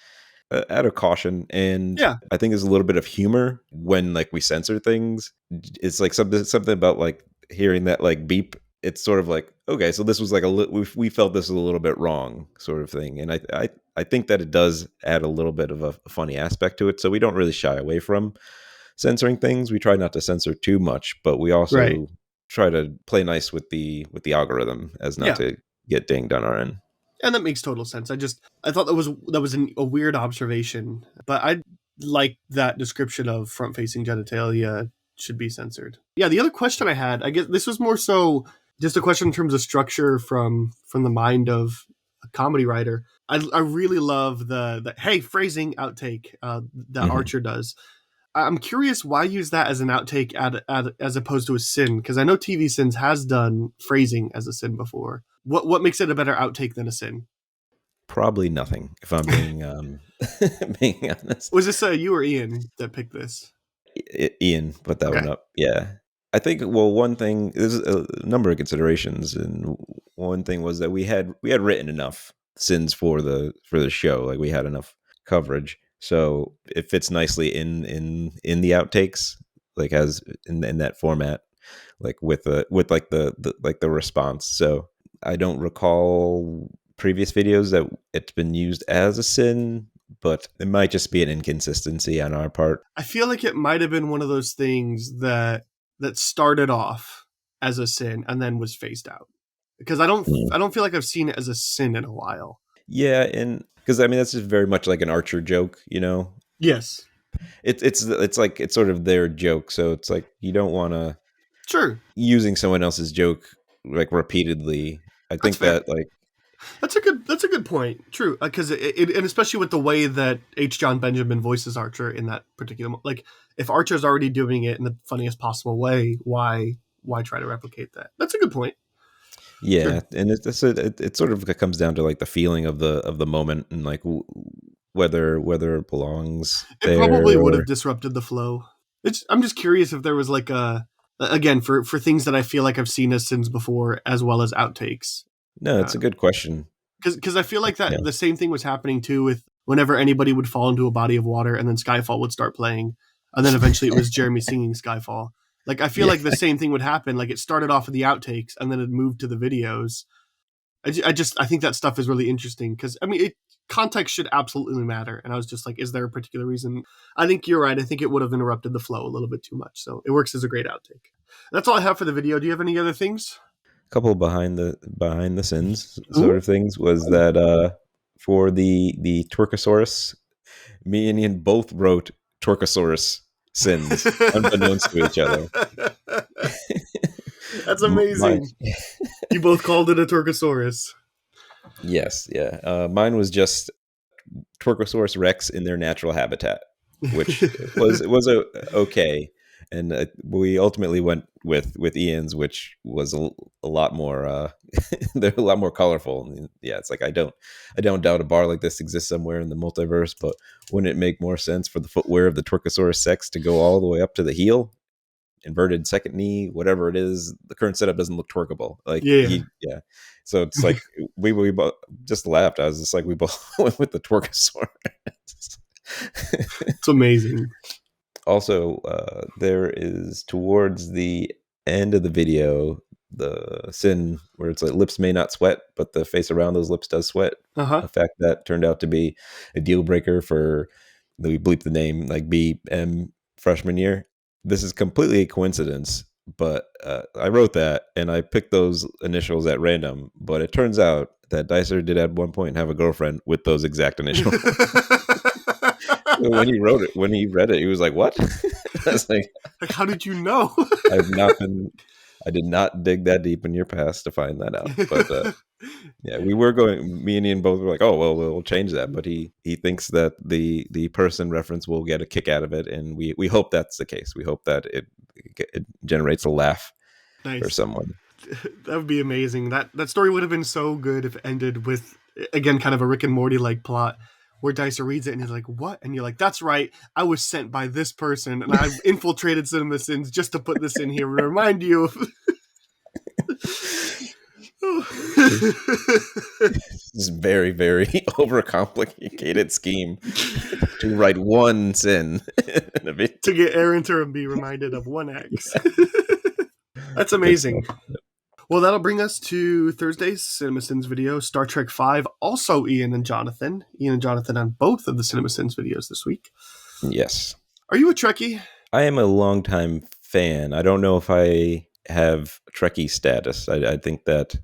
out of caution, and Yeah. I think there's a little bit of humor when like we censor things. It's like something about like hearing that like beep. It's sort of like, okay, so this was like we felt this was a little bit wrong, sort of thing, and I think that it does add a little bit of a funny aspect to it. So we don't really shy away from censoring things. We try not to censor too much, but we also Right. try to play nice with the algorithm as not to get dinged on our end. And that makes total sense. I thought that was a weird observation, but I like that description of front-facing genitalia should be censored. Yeah, the other question I had, I guess this was more so just a question in terms of structure from the mind of a comedy writer. I really love the hey, phrasing outtake that Archer does. I'm curious why use that as an outtake as opposed to a sin, because I know TV Sins has done phrasing as a sin before. What makes it a better outtake than a sin? Probably nothing, if I'm being being honest. Was this you or Ian that picked this? Ian put that one up. Yeah. I think, well, one thing, there's a number of considerations, and one thing was that we had written enough sins for the show. Like we had enough coverage. So it fits nicely in the outtakes, like as in that format, like with like the response. So I don't recall previous videos that it's been used as a sin, but it might just be an inconsistency on our part. I feel like it might have been one of those things that started off as a sin and then was phased out, because I don't feel like I've seen it as a sin in a while. Yeah, and because I mean that's just very much like an Archer joke, you know. Yes, it's like it's sort of their joke, so it's like you don't want to using someone else's joke like repeatedly. I think that like that's a good point. True, because it and especially with the way that H. John Benjamin voices Archer in that particular, like if Archer's already doing it in the funniest possible way, why try to replicate that? That's a good point. Yeah, and it sort of comes down to like the feeling of the moment and like whether it belongs. It probably would have disrupted the flow. I'm just curious if there was like again for things that I feel like I've seen as sins before as well as outtakes. No, it's a good question. Because I feel like that the same thing was happening too with whenever anybody would fall into a body of water and then Skyfall would start playing, and then eventually it was Jeremy singing Skyfall. Like I feel like the same thing would happen. Like it started off with the outtakes and then it moved to the videos. I think that stuff is really interesting because I mean context should absolutely matter. And I was just like, is there a particular reason? I think you're right. I think it would have interrupted the flow a little bit too much. So it works as a great outtake. That's all I have for the video. Do you have any other things? Couple behind the sins sort of things was that for the Twerkosaurus, me and Ian both wrote Twerkosaurus sins unbeknownst to each other. That's amazing. You both called it a Twerkosaurus. Yes, yeah. Mine was just Twerkosaurus rex in their natural habitat, which was okay. And we ultimately went with Ian's, which was a lot more. They're a lot more colorful. And yeah, it's like I don't doubt a bar like this exists somewhere in the multiverse. But wouldn't it make more sense for the footwear of the Twerkosaurus sex to go all the way up to the heel, inverted second knee, whatever it is? The current setup doesn't look twerkable. Like yeah. So it's like we both just laughed. I was just like we both went with the Twerkosaurus. It's amazing. Also, there is towards the end of the video, the sin where it's like lips may not sweat, but the face around those lips does sweat. A fact that turned out to be a deal breaker for we bleep the name like BM freshman year. This is completely a coincidence, but I wrote that and I picked those initials at random. But it turns out that Dicer did at one point have a girlfriend with those exact initials. When he read it, he was like, "What?" I was like, "How did you know?" I did not dig that deep in your past to find that out. But yeah, we were going. Me and Ian both were like, "Oh, well, we'll change that." But he thinks that the person reference will get a kick out of it, and we hope that's the case. We hope that it generates a laugh for someone. That would be amazing. That story would have been so good if it ended with again kind of a Rick and Morty like plot, where Dicer reads it and he's like, "What?" And you're like, "That's right. I was sent by this person and I've infiltrated CinemaSins just to put this in here and remind you of..." this very, very overcomplicated scheme to write one sin in a video. To get Aaron to be reminded of 1X. That's amazing. Well, that'll bring us to Thursday's CinemaSins video, Star Trek V. Also Ian and Jonathan. Ian and Jonathan on both of the CinemaSins videos this week. Yes. Are you a Trekkie? I am a longtime fan. I don't know if I have Trekkie status. I think that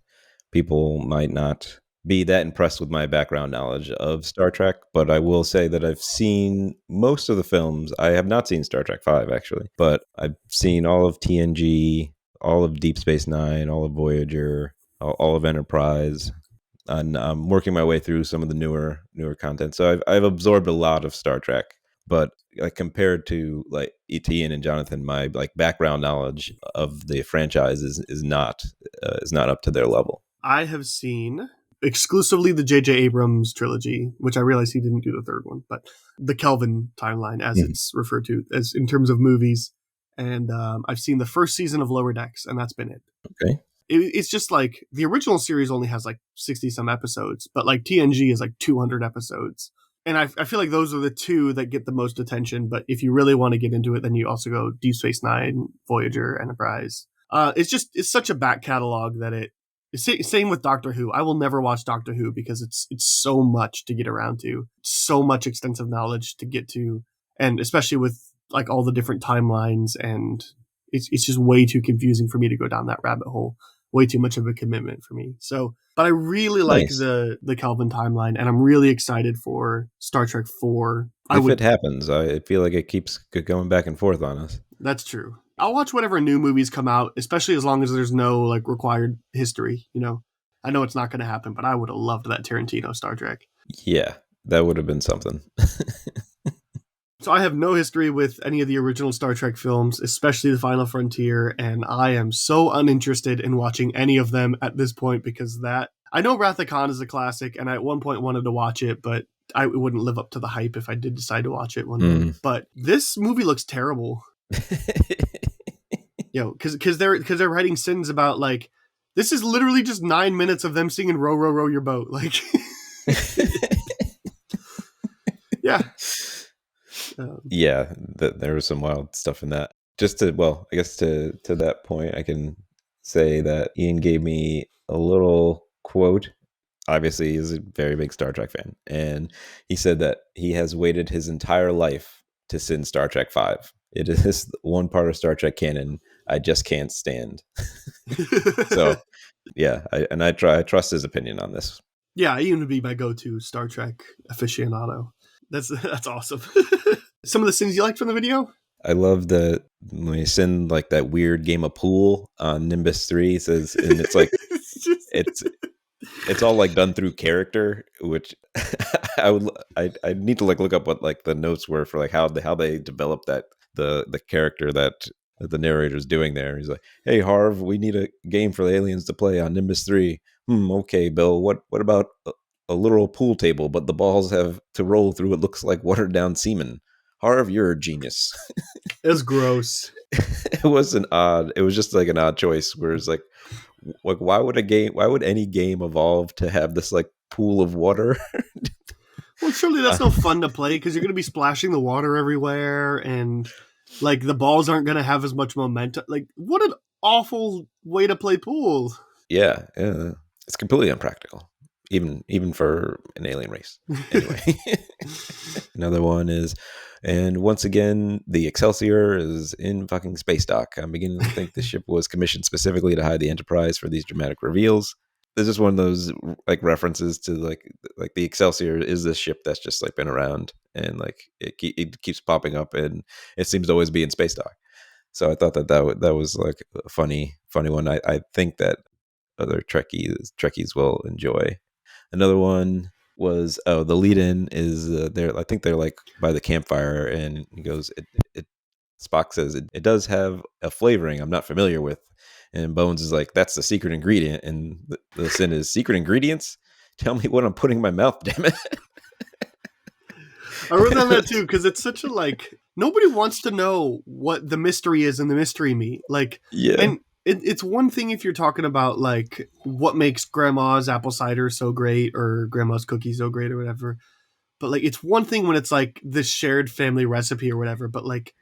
people might not be that impressed with my background knowledge of Star Trek, but I will say that I've seen most of the films. I have not seen Star Trek V, actually, but I've seen all of TNG, all of Deep Space Nine, all of Voyager, all of Enterprise, and I'm working my way through some of the newer content. So I've absorbed a lot of Star Trek, but like compared to like Ian and Jonathan, my like background knowledge of the franchise is not up to their level. I have seen exclusively the J.J. Abrams trilogy, which I realize he didn't do the third one, but the Kelvin timeline, as it's referred to, as in terms of movies. And I've seen the first season of Lower Decks, and that's been it. Okay. It's just like the original series only has like 60 some episodes, but like TNG is like 200 episodes. And I feel like those are the two that get the most attention. But if you really want to get into it, then you also go Deep Space Nine, Voyager, Enterprise. It's such a back catalog that same with Doctor Who. I will never watch Doctor Who because it's so much to get around to, so much extensive knowledge to get to, and especially with like all the different timelines, and it's just way too confusing for me to go down that rabbit hole. Way too much of a commitment for me. So, but I really like the Kelvin timeline, and I'm really excited for Star Trek 4. It happens, I feel like it keeps going back and forth on us. That's true. I'll watch whatever new movies come out, especially as long as there's no like required history. You know, I know it's not going to happen, but I would have loved that Tarantino Star Trek. Yeah, that would have been something. So I have no history with any of the original Star Trek films, especially The Final Frontier, and I am so uninterested in watching any of them at this point because I know Wrath of Khan is a classic, and I at one point wanted to watch it, but I wouldn't live up to the hype if I did decide to watch it one day. But this movie looks terrible. Because they're writing sins about like, this is literally just 9 minutes of them singing "Row, row, row your boat." Like, yeah. There was some wild stuff in that. I guess to that point, I can say that Ian gave me a little quote. Obviously, he's a very big Star Trek fan, and he said that he has waited his entire life to sin Star Trek V. It is one part of Star Trek canon I just can't stand. So, yeah, I trust his opinion on this. Yeah, Ian would be my go-to Star Trek aficionado. That's awesome. Some of the sins you liked from the video? I love when you send like that weird game of pool on Nimbus 3 says, and it's like it's all like done through character, which I need to like look up what like the notes were for like how they developed that the character that the narrator's doing there. He's like, "Hey Harv, we need a game for the aliens to play on Nimbus 3. Okay, Bill, what about a literal pool table, but the balls have to roll through it looks like watered down semen. Harv, you're a genius." It's gross. It was just like an odd choice where it's like why would any game evolve to have this like pool of water? Well, surely that's no fun to play because you're going to be splashing the water everywhere, and like the balls aren't going to have as much momentum. Like, what an awful way to play pool. Yeah. It's completely impractical. Even for an alien race. Anyway, another one is, and once again, the Excelsior is in fucking space dock. I'm beginning to think the ship was commissioned specifically to hide the Enterprise for these dramatic reveals. There's just one of those like references to like the Excelsior is this ship that's just like been around, and like it keeps popping up, and it seems to always be in space dock. So I thought that was like a funny one. I think that other Trekkies will enjoy. Another one was the lead-in is I think they're like by the campfire, and he goes, Spock says it does have a flavoring I'm not familiar with, and Bones is like, that's the secret ingredient, and the sin is secret ingredients. Tell me what I'm putting in my mouth, damn it. I wrote down that too because it's such a like nobody wants to know what the mystery is in the mystery meat. Like, yeah. And it's one thing if you're talking about like what makes grandma's apple cider so great or grandma's cookies so great or whatever. But like it's one thing when it's like this shared family recipe or whatever. But like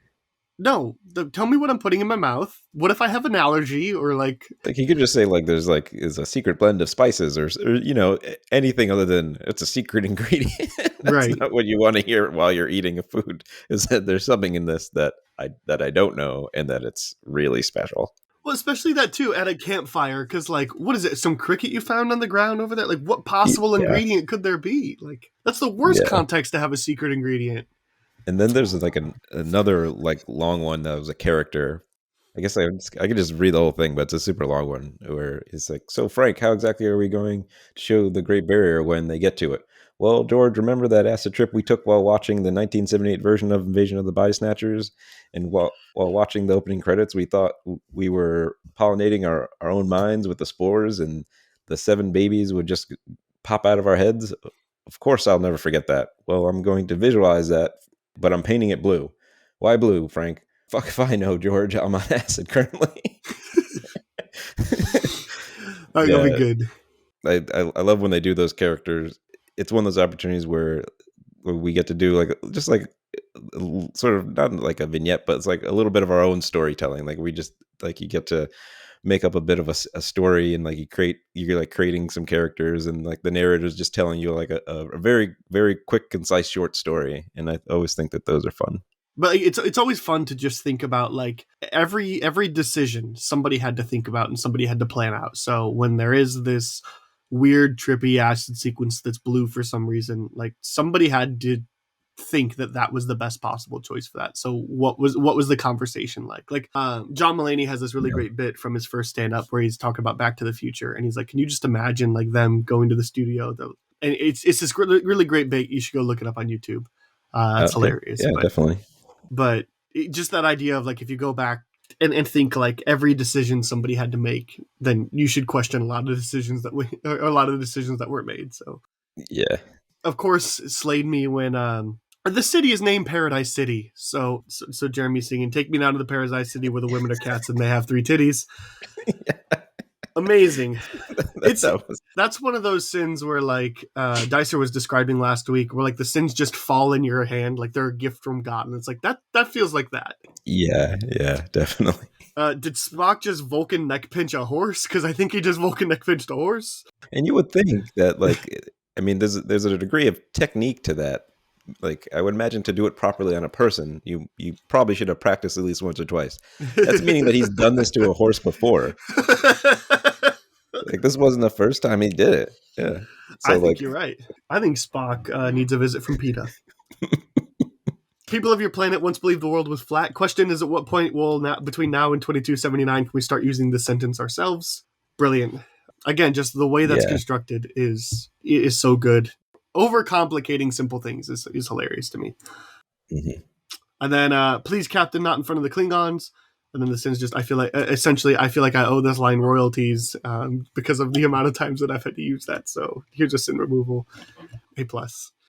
no, tell me what I'm putting in my mouth. What if I have an allergy or like Like you could just say like there's like is a secret blend of spices or you know anything other than it's a secret ingredient. That's right. not what you want to hear while you're eating a food. Is that there's something in this that I don't know and that it's really special. Well, especially that too at a campfire, because like, what is it? Some cricket you found on the ground over there? Like, what possible Yeah, ingredient could there be? Like, that's the worst yeah. context to have a secret ingredient. And then there's like another like long one that was a character. I guess I could just read the whole thing, but it's a super long one where it's like, so Frank, how exactly are we going to show the Great Barrier when they get to it? Well, George, remember that acid trip we took while watching the 1978 version of Invasion of the Body Snatchers? And while watching the opening credits, we thought we were pollinating our own minds with the spores and the 7 babies would just pop out of our heads. Of course, I'll never forget that. Well, I'm going to visualize that, but I'm painting it blue. Why blue, Frank? Fuck if I know, George. I'm on acid currently. That'll be good. I love when they do those characters. It's one of those opportunities where we get to do like just like sort of not like a vignette, but it's like a little bit of our own storytelling. Like we just like you get to make up a bit of a story and like you're like creating some characters and like the narrator is just telling you like a very very quick concise short story. And I always think that those are fun. But it's always fun to just think about like every decision somebody had to think about and somebody had to plan out. So when there is this weird trippy acid sequence that's blue for some reason, like somebody had to think that was the best possible choice for that. So what was the conversation like? Like John Mulaney has this really great bit from his first stand up where he's talking about Back to the Future and he's like, can you just imagine like them going to the studio though? And it's this really great bit. You should go look it up on YouTube. It's hilarious. Yeah, definitely. But just that idea of like if you go back and think like every decision somebody had to make, then you should question a lot of the decisions that weren't made. So yeah, of course slayed me when the city is named Paradise City. So Jeremy's singing "Take Me Down to the Paradise City where the women are cats and they have 3 titties." Yeah. Amazing. That's one of those sins where like Dicer was describing last week where like the sins just fall in your hand like they're a gift from God, and it's like that feels like that. Yeah, definitely. Did Spock just Vulcan neck pinch a horse? Because I think he just Vulcan neck pinched a horse. And you would think that like I mean there's a degree of technique to that. Like I would imagine to do it properly on a person, you probably should have practiced at least once or twice. That's meaning that he's done this to a horse before. Like this wasn't the first time he did it. Yeah, so, I think you're right. I think Spock needs a visit from PETA. People of your planet once believed the world was flat. Question is, at what point will between now and 2279 can we start using this sentence ourselves? Brilliant. Again, just the way that's constructed is so good. Overcomplicating simple things is hilarious to me. Mm-hmm. And then, please, Captain, not in front of the Klingons. And then the sins just, I feel like I owe this line royalties because of the amount of times that I've had to use that. So here's a sin removal. A+.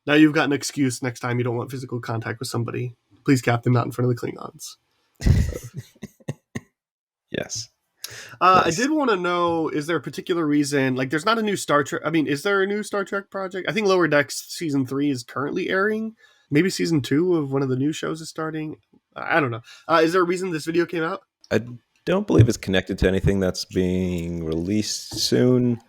Now you've got an excuse next time you don't want physical contact with somebody. Please, Captain, not in front of the Klingons. Yes. I did want to know, is there a particular reason, like there's not a new Star Trek, I mean, is there a new Star Trek project? I think Lower Decks season 3 is currently airing. Maybe season 2 of one of the new shows is starting. I don't know. Is there a reason this video came out? I don't believe it's connected to anything that's being released soon.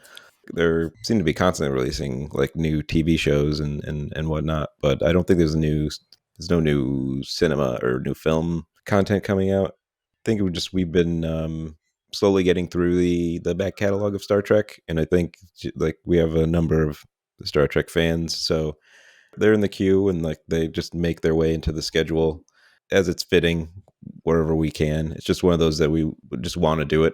There seem to be constantly releasing like new TV shows and whatnot, but I don't think there's no new cinema or new film content coming out. I think we've been slowly getting through the back catalog of Star Trek, and I think like we have a number of Star Trek fans, so they're in the queue and like they just make their way into the schedule as it's fitting wherever we can. It's just one of those that we just want to do it.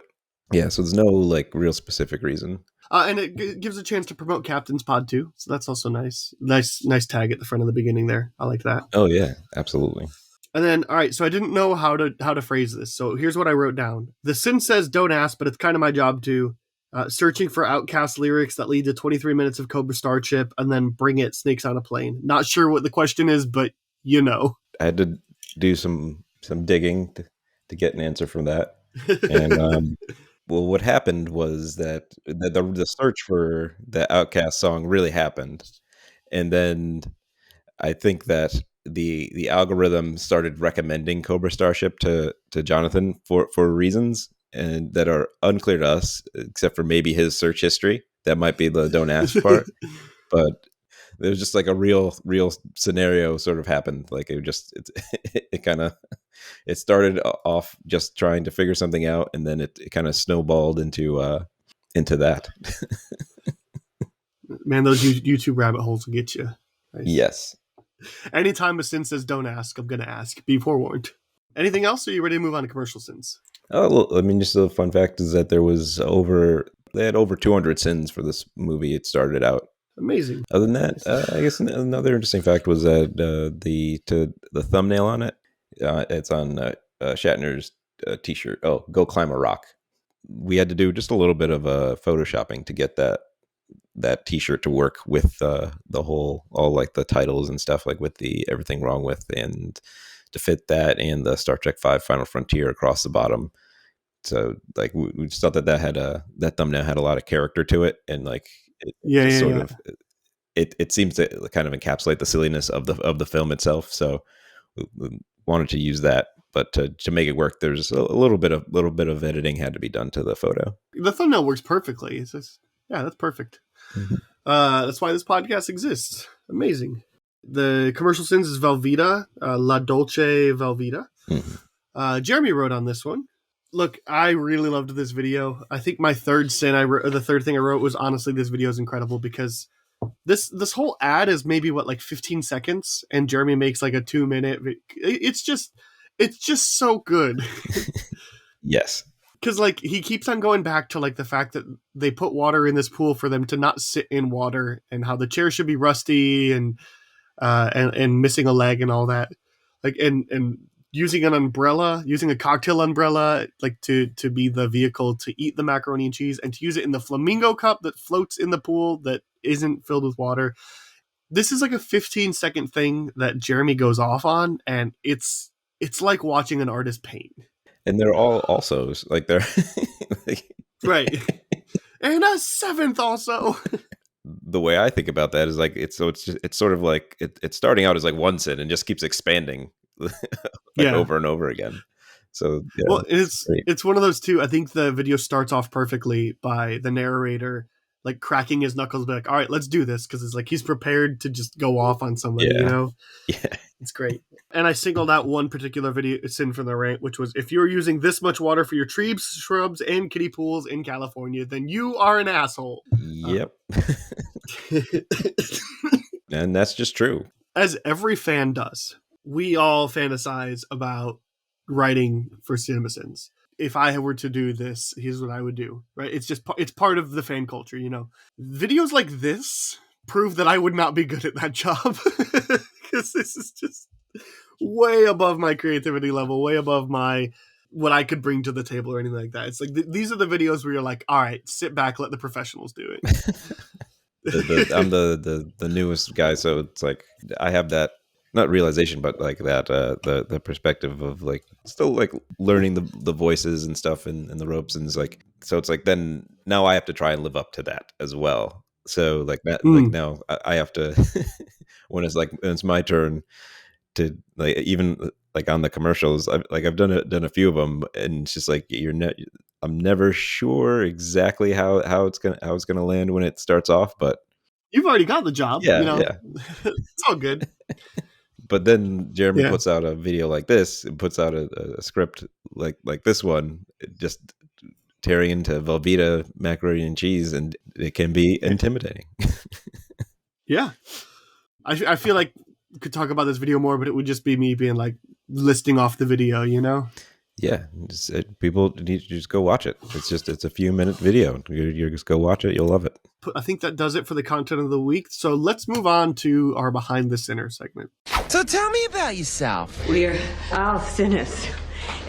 Yeah, so there's no like real specific reason. And it gives a chance to promote Captain's Pod too, so that's also nice. Nice tag at the front of the beginning there. I like that. Oh yeah, absolutely. And then, all right, so I didn't know how to phrase this, so here's what I wrote down. The sin says don't ask, but it's kind of my job to. Searching for Outcast lyrics that lead to 23 minutes of Cobra Starship, and then bring it Snakes on a Plane. Not sure what the question is, but you know. I had to do some digging to get an answer from that. And Well, what happened was that the search for the Outcast song really happened, and then I think that the algorithm started recommending Cobra Starship to Jonathan for reasons and that are unclear to us, except for maybe his search history. That might be the don't ask part, but there was just like a real scenario sort of happened. Like it kind of it started off just trying to figure something out, and then it kind of snowballed into that. Man, those YouTube rabbit holes will get you. Nice. Yes. Anytime a sin says don't ask, I'm going to ask. Be forewarned. Anything else, or are you ready to move on to commercial sins? Oh, well, I mean, just a fun fact is that they had over 200 sins for this movie. It started out. Amazing. Other than that, I guess another interesting fact was that the thumbnail on it, it's on Shatner's T-shirt. Oh, go climb a rock. We had to do just a little bit of photoshopping to get that T-shirt to work with the whole, all like the titles and stuff, like with the everything wrong with, and to fit that and the Star Trek V Final Frontier across the bottom. So like we just thought that had that thumbnail had a lot of character to it, and like it seems to kind of encapsulate the silliness of the film itself. So we wanted to use that, but to make it work, there's a little bit of editing had to be done to the photo. The thumbnail works perfectly. It's just, yeah, that's perfect. Mm-hmm. That's why this podcast exists. Amazing. The commercial sins is Velveeta, La Dolce Velveeta. Mm-hmm. Jeremy wrote on this one. Look, I really loved this video. I think my third sin the third thing I wrote was, honestly, this video is incredible because this whole ad is maybe like 15 seconds, and Jeremy makes like a 2-minute. It's just so good. Yes. Because like he keeps on going back to like the fact that they put water in this pool for them to not sit in water, and how the chair should be rusty and missing a leg and all that. Like and using an umbrella, using a cocktail umbrella, like to be the vehicle to eat the macaroni and cheese, and to use it in the flamingo cup that floats in the pool that isn't filled with water. This is like a 15-second thing that Jeremy goes off on, and it's like watching an artist paint. And they're all also like they're like, right. And a seventh also. The way I think about that is like it's sort of like it's starting out as like one sin and just keeps expanding over and over again. So yeah, well, it's one of those two. I think the video starts off perfectly by the narrator like cracking his knuckles, like, all right, let's do this, because it's like he's prepared to just go off on somebody. Yeah. You know, yeah, it's great. And I singled out one particular video sin from the rant, which was, if you're using this much water for your trees, shrubs, and kiddie pools in California, then you are an asshole. Yep. And that's just true. As every fan does, we all fantasize about writing for CinemaSins. If I were to do this, here's what I would do, right? It's part of the fan culture, you know. Videos like this prove that I would not be good at that job, because this is just way above my creativity level, way above what I could bring to the table or anything like that. It's like these are the videos where you're like, all right, sit back, let the professionals do it. I'm the newest guy, so it's like I have that, not realization, but like that the perspective of like still like learning the voices and stuff and the ropes, and it's like, so it's like then now I have to try and live up to that as well. So like that, like now I have to when it's my turn to like, even like on the commercials, I've done a few of them, and it's just like I'm never sure exactly how it's gonna land when it starts off, but you've already got the job. Yeah, you know? yeah. It's all good. But then Jeremy puts out a video like this, and puts out a script like this one, just tearing into Velveeta macaroni and cheese, and it can be intimidating. Yeah, I feel like we could talk about this video more, but it would just be me being like listing off the video, you know? Yeah, people need to just go watch it. It's a few minute video. You just go watch it. You'll love it. I think that does it for the content of the week. So let's move on to our Behind the Sinner segment. So tell me about yourself. We're all sinners.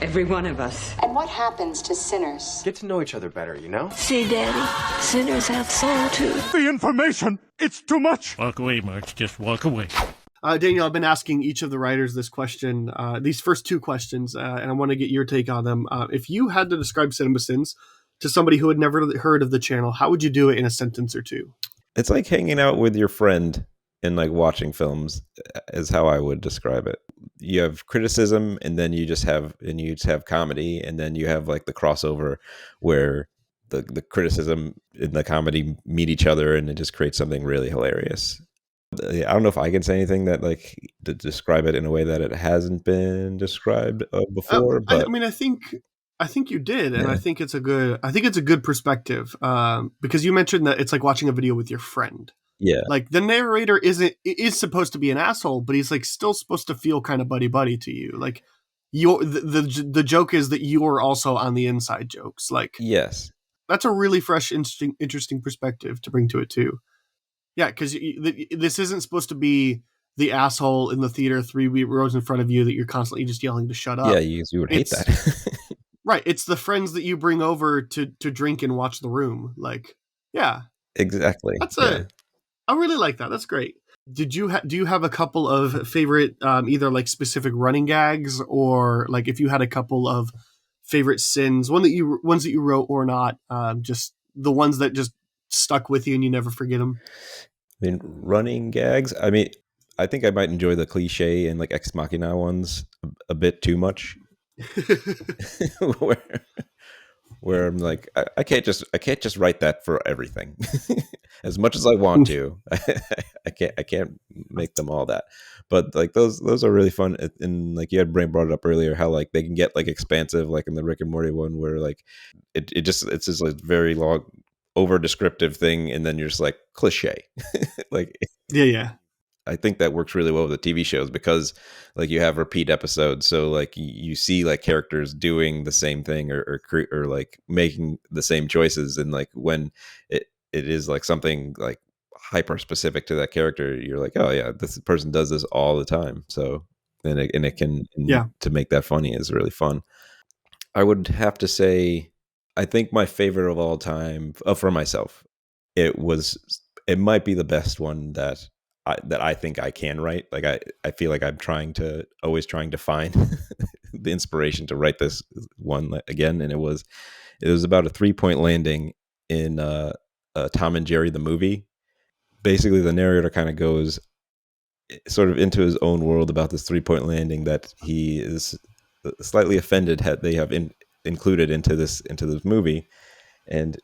Every one of us. And what happens to sinners? Get to know each other better, you know? See, Daddy, sinners have soul too. The information, it's too much. Walk away, Mark. Just walk away. Daniel, I've been asking each of the writers this question, these first two questions, and I want to get your take on them. If you had to describe CinemaSins to somebody who had never heard of the channel, how would you do it in a sentence or two? It's like hanging out with your friend and like watching films is how I would describe it. You have criticism, and then you just have comedy, and then you have like the crossover where the criticism and the comedy meet each other, and it just creates something really hilarious. I don't know if I can say anything that like to describe it in a way that it hasn't been described before, but I think you did, and I think it's a good perspective because you mentioned that it's like watching a video with your friend. Yeah, like the narrator is supposed to be an asshole, but he's like still supposed to feel kind of buddy to you. Like the joke is that you are also on the inside jokes. Like yes, that's a really fresh, interesting perspective to bring to it too. Yeah, because this isn't supposed to be the asshole in the theater 3 rows in front of you that you're constantly just yelling to shut up. Yeah, you would hate that. Right, it's the friends that you bring over to drink and watch The Room. Like, yeah, exactly. I really like that. That's great. Do you have a couple of favorite either like specific running gags, or like if you had a couple of favorite sins, ones that you wrote or not, just the ones that just stuck with you and you never forget them? I mean, running gags. I mean, I think I might enjoy the cliche and like ex machina ones a bit too much. where I'm like, I can't just write that for everything. As much as I want to, I can't make them all that. But like those are really fun. And like you had brought it up earlier, how like they can get like expansive, like in the Rick and Morty one, where like it's just like very long, over descriptive thing, and then you're just like cliche. Like yeah. I think that works really well with the TV shows because like you have repeat episodes. So like you see like characters doing the same thing or like making the same choices. And like when it is like something like hyper specific to that character, you're like, oh yeah, this person does this all the time. So it can to make that funny is really fun. I would have to say, I think my favorite of all time for myself, it might be the best one that I think I can write. Like I feel like I'm always trying to find the inspiration to write this one again. And it was about a 3-point landing in Tom and Jerry the movie. Basically, the narrator kind of goes sort of into his own world about this 3-point landing that he is slightly offended they have included into this movie, and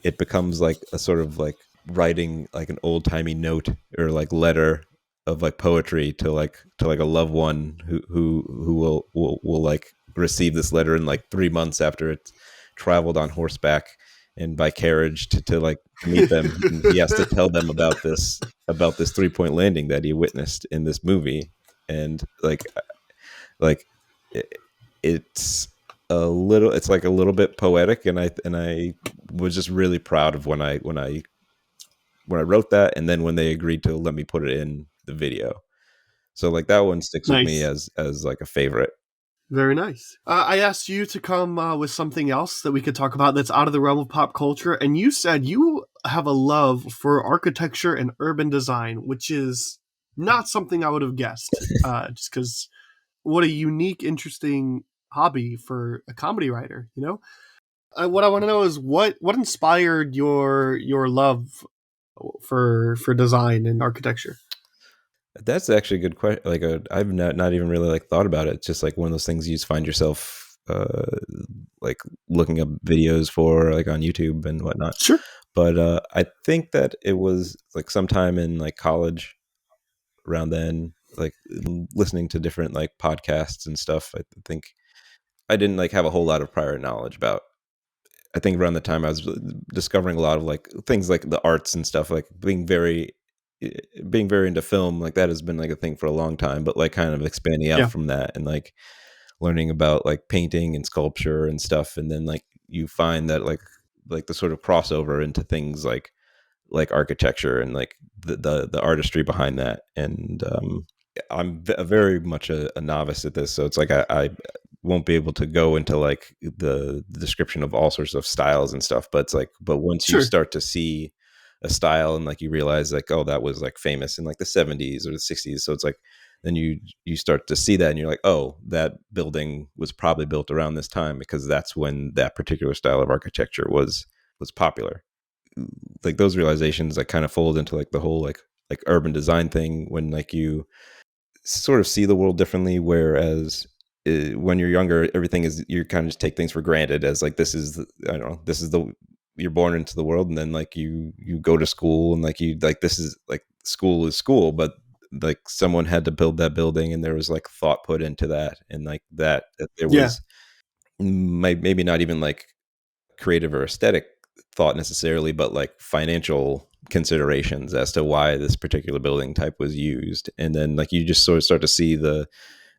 it becomes like a sort of like writing like an old timey note or like letter of like poetry to like a loved one who will like receive this letter in like 3 months after it's traveled on horseback and by carriage to like meet them. And he has to tell them about this 3-point landing that he witnessed in this movie. And it's like a little bit poetic, and I was just really proud of when I wrote that, and then when they agreed to let me put it in the video. So like that one sticks with me as like a favorite. Very nice. I asked you to come with something else that we could talk about that's out of the realm of pop culture, and you said you have a love for architecture and urban design, which is not something I would have guessed. Just because what a unique, interesting hobby for a comedy writer. You know, what I want to know is what inspired your love for design and architecture. That's actually a good question. Like I've not even really like thought about it. It's just like one of those things you just find yourself like looking up videos for like on YouTube and whatnot. Sure. But I think that it was like sometime in like college around then, like listening to different like podcasts and stuff. I think I didn't like have a whole lot of prior knowledge about. I think around the time I was discovering a lot of like things like the arts and stuff, like being very into film, like that has been like a thing for a long time, but like kind of expanding out from that and like learning about like painting and sculpture and stuff. And then like you find that like the sort of crossover into things like architecture and like the artistry behind that. And I'm very much a novice at this. So it's like I won't be able to go into like the description of all sorts of styles and stuff, but it's like, but once you start to see a style and like you realize like, oh, that was like famous in like the 70s or the 60s. So it's like then you start to see that and you're like, oh, that building was probably built around this time because that's when that particular style of architecture was popular. Like those realizations like kind of fold into like the whole like urban design thing when like you sort of see the world differently, whereas when you're younger, everything is, you kind of just take things for granted as like, this is I don't know, this is the, you're born into the world, and then like you go to school, and like you like, this is like, school is school, but like someone had to build that building, and there was like thought put into that, and like that there was maybe not even like creative or aesthetic thought necessarily, but like financial considerations as to why this particular building type was used. And then like you just sort of start to see the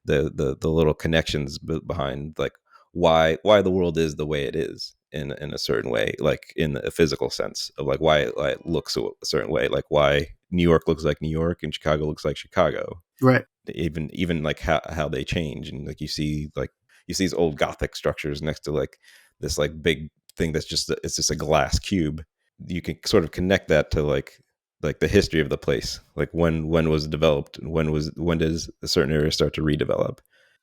little connections behind like why the world is the way it is in a certain way, like in a physical sense of like why it looks a certain way, like why New York looks like New York and Chicago looks like Chicago, right? Even like how they change, and like you see these old Gothic structures next to like this like big thing that's just it's just a glass cube. You can sort of connect that to like the history of the place, like when was it developed, and when does a certain area start to redevelop.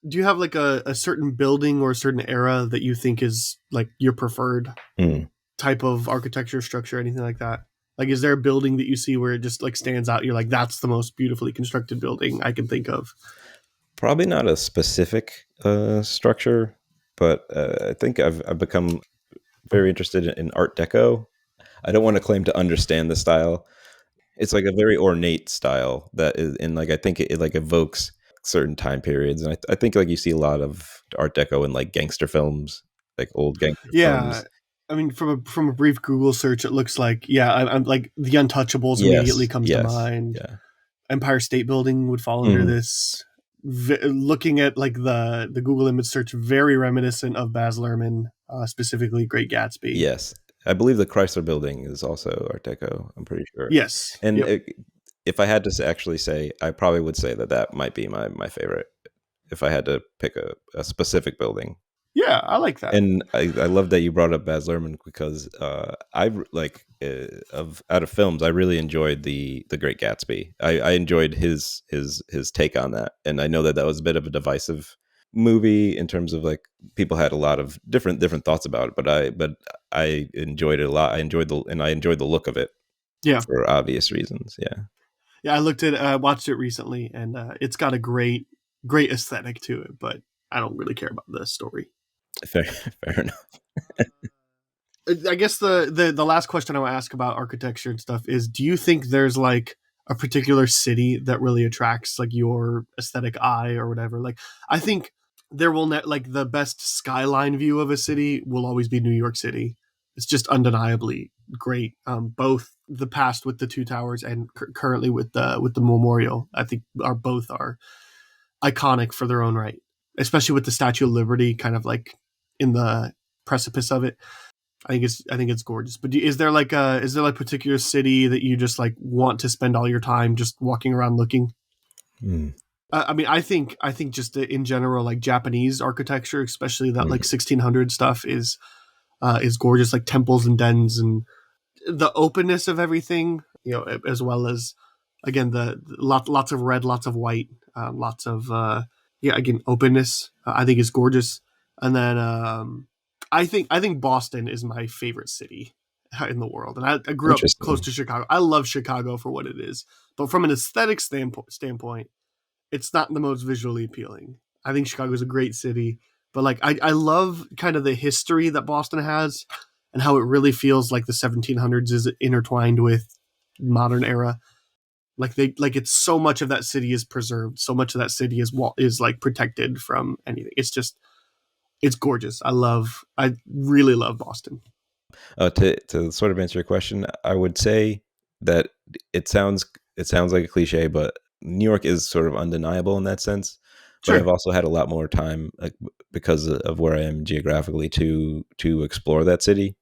Do you have like a certain building or a certain era that you think is like your preferred type of architecture, structure, anything like that? Like, is there a building that you see where it just like stands out? You're like, that's the most beautifully constructed building I can think of. Probably not a specific structure, but I think I've become very interested in Art Deco. I don't want to claim to understand the style. It's like a very ornate style that is, and like I think it like evokes certain time periods, and I think like you see a lot of Art Deco in like gangster films, like old gangster films. I mean, from a brief Google search, it looks like I'm like The Untouchables immediately comes to mind. Yeah. Empire State Building would fall under this. Looking at like the Google image search, very reminiscent of Baz Luhrmann, specifically Great Gatsby. Yes, I believe the Chrysler Building is also Art Deco. I'm pretty sure. Yes, and if I had to actually say, I probably would say that might be my favorite. If I had to pick a specific building. Yeah, I like that. And I love that you brought up Baz Luhrmann, because I like out of films, I really enjoyed the Great Gatsby. I enjoyed his take on that, and I know that was a bit of a divisive movie in terms of like people had a lot of different thoughts about it, but I enjoyed it a lot. I enjoyed the look of it. Yeah, for obvious reasons. Yeah. I watched it recently, and it's got a great aesthetic to it, but I don't really care about the story. Fair enough. I guess the last question I want to ask about architecture and stuff is, do you think there's like a particular city that really attracts like your aesthetic eye or whatever? Like, I think there will like the best skyline view of a city will always be New York City. It's just undeniably great. Both the past with the two towers and currently with the memorial, I think both are iconic for their own right, especially with the Statue of Liberty kind of like in the precipice of it. I think it's gorgeous. But is there like a particular city that you just like want to spend all your time just walking around looking? I mean, I think just in general, like Japanese architecture, especially that like 1600 stuff is gorgeous, like temples and dens and the openness of everything, as well as again the lots of red, lots of white, lots of again openness. I think is gorgeous. And then I think Boston is my favorite city in the world, and I grew up close to Chicago. I love Chicago for what it is, but from an aesthetic standpoint, it's not the most visually appealing. I think Chicago is a great city, but like I love kind of the history that Boston has and how it really feels like the 1700s is intertwined with modern era. Like it's so much of that city is preserved, so much of that city is like protected from anything. It's gorgeous. I really love Boston. To sort of answer your question, I would say that it sounds like a cliche, but New York is sort of undeniable in that sense. But sure. I've also had a lot more time, like, because of where I am geographically, to explore that city.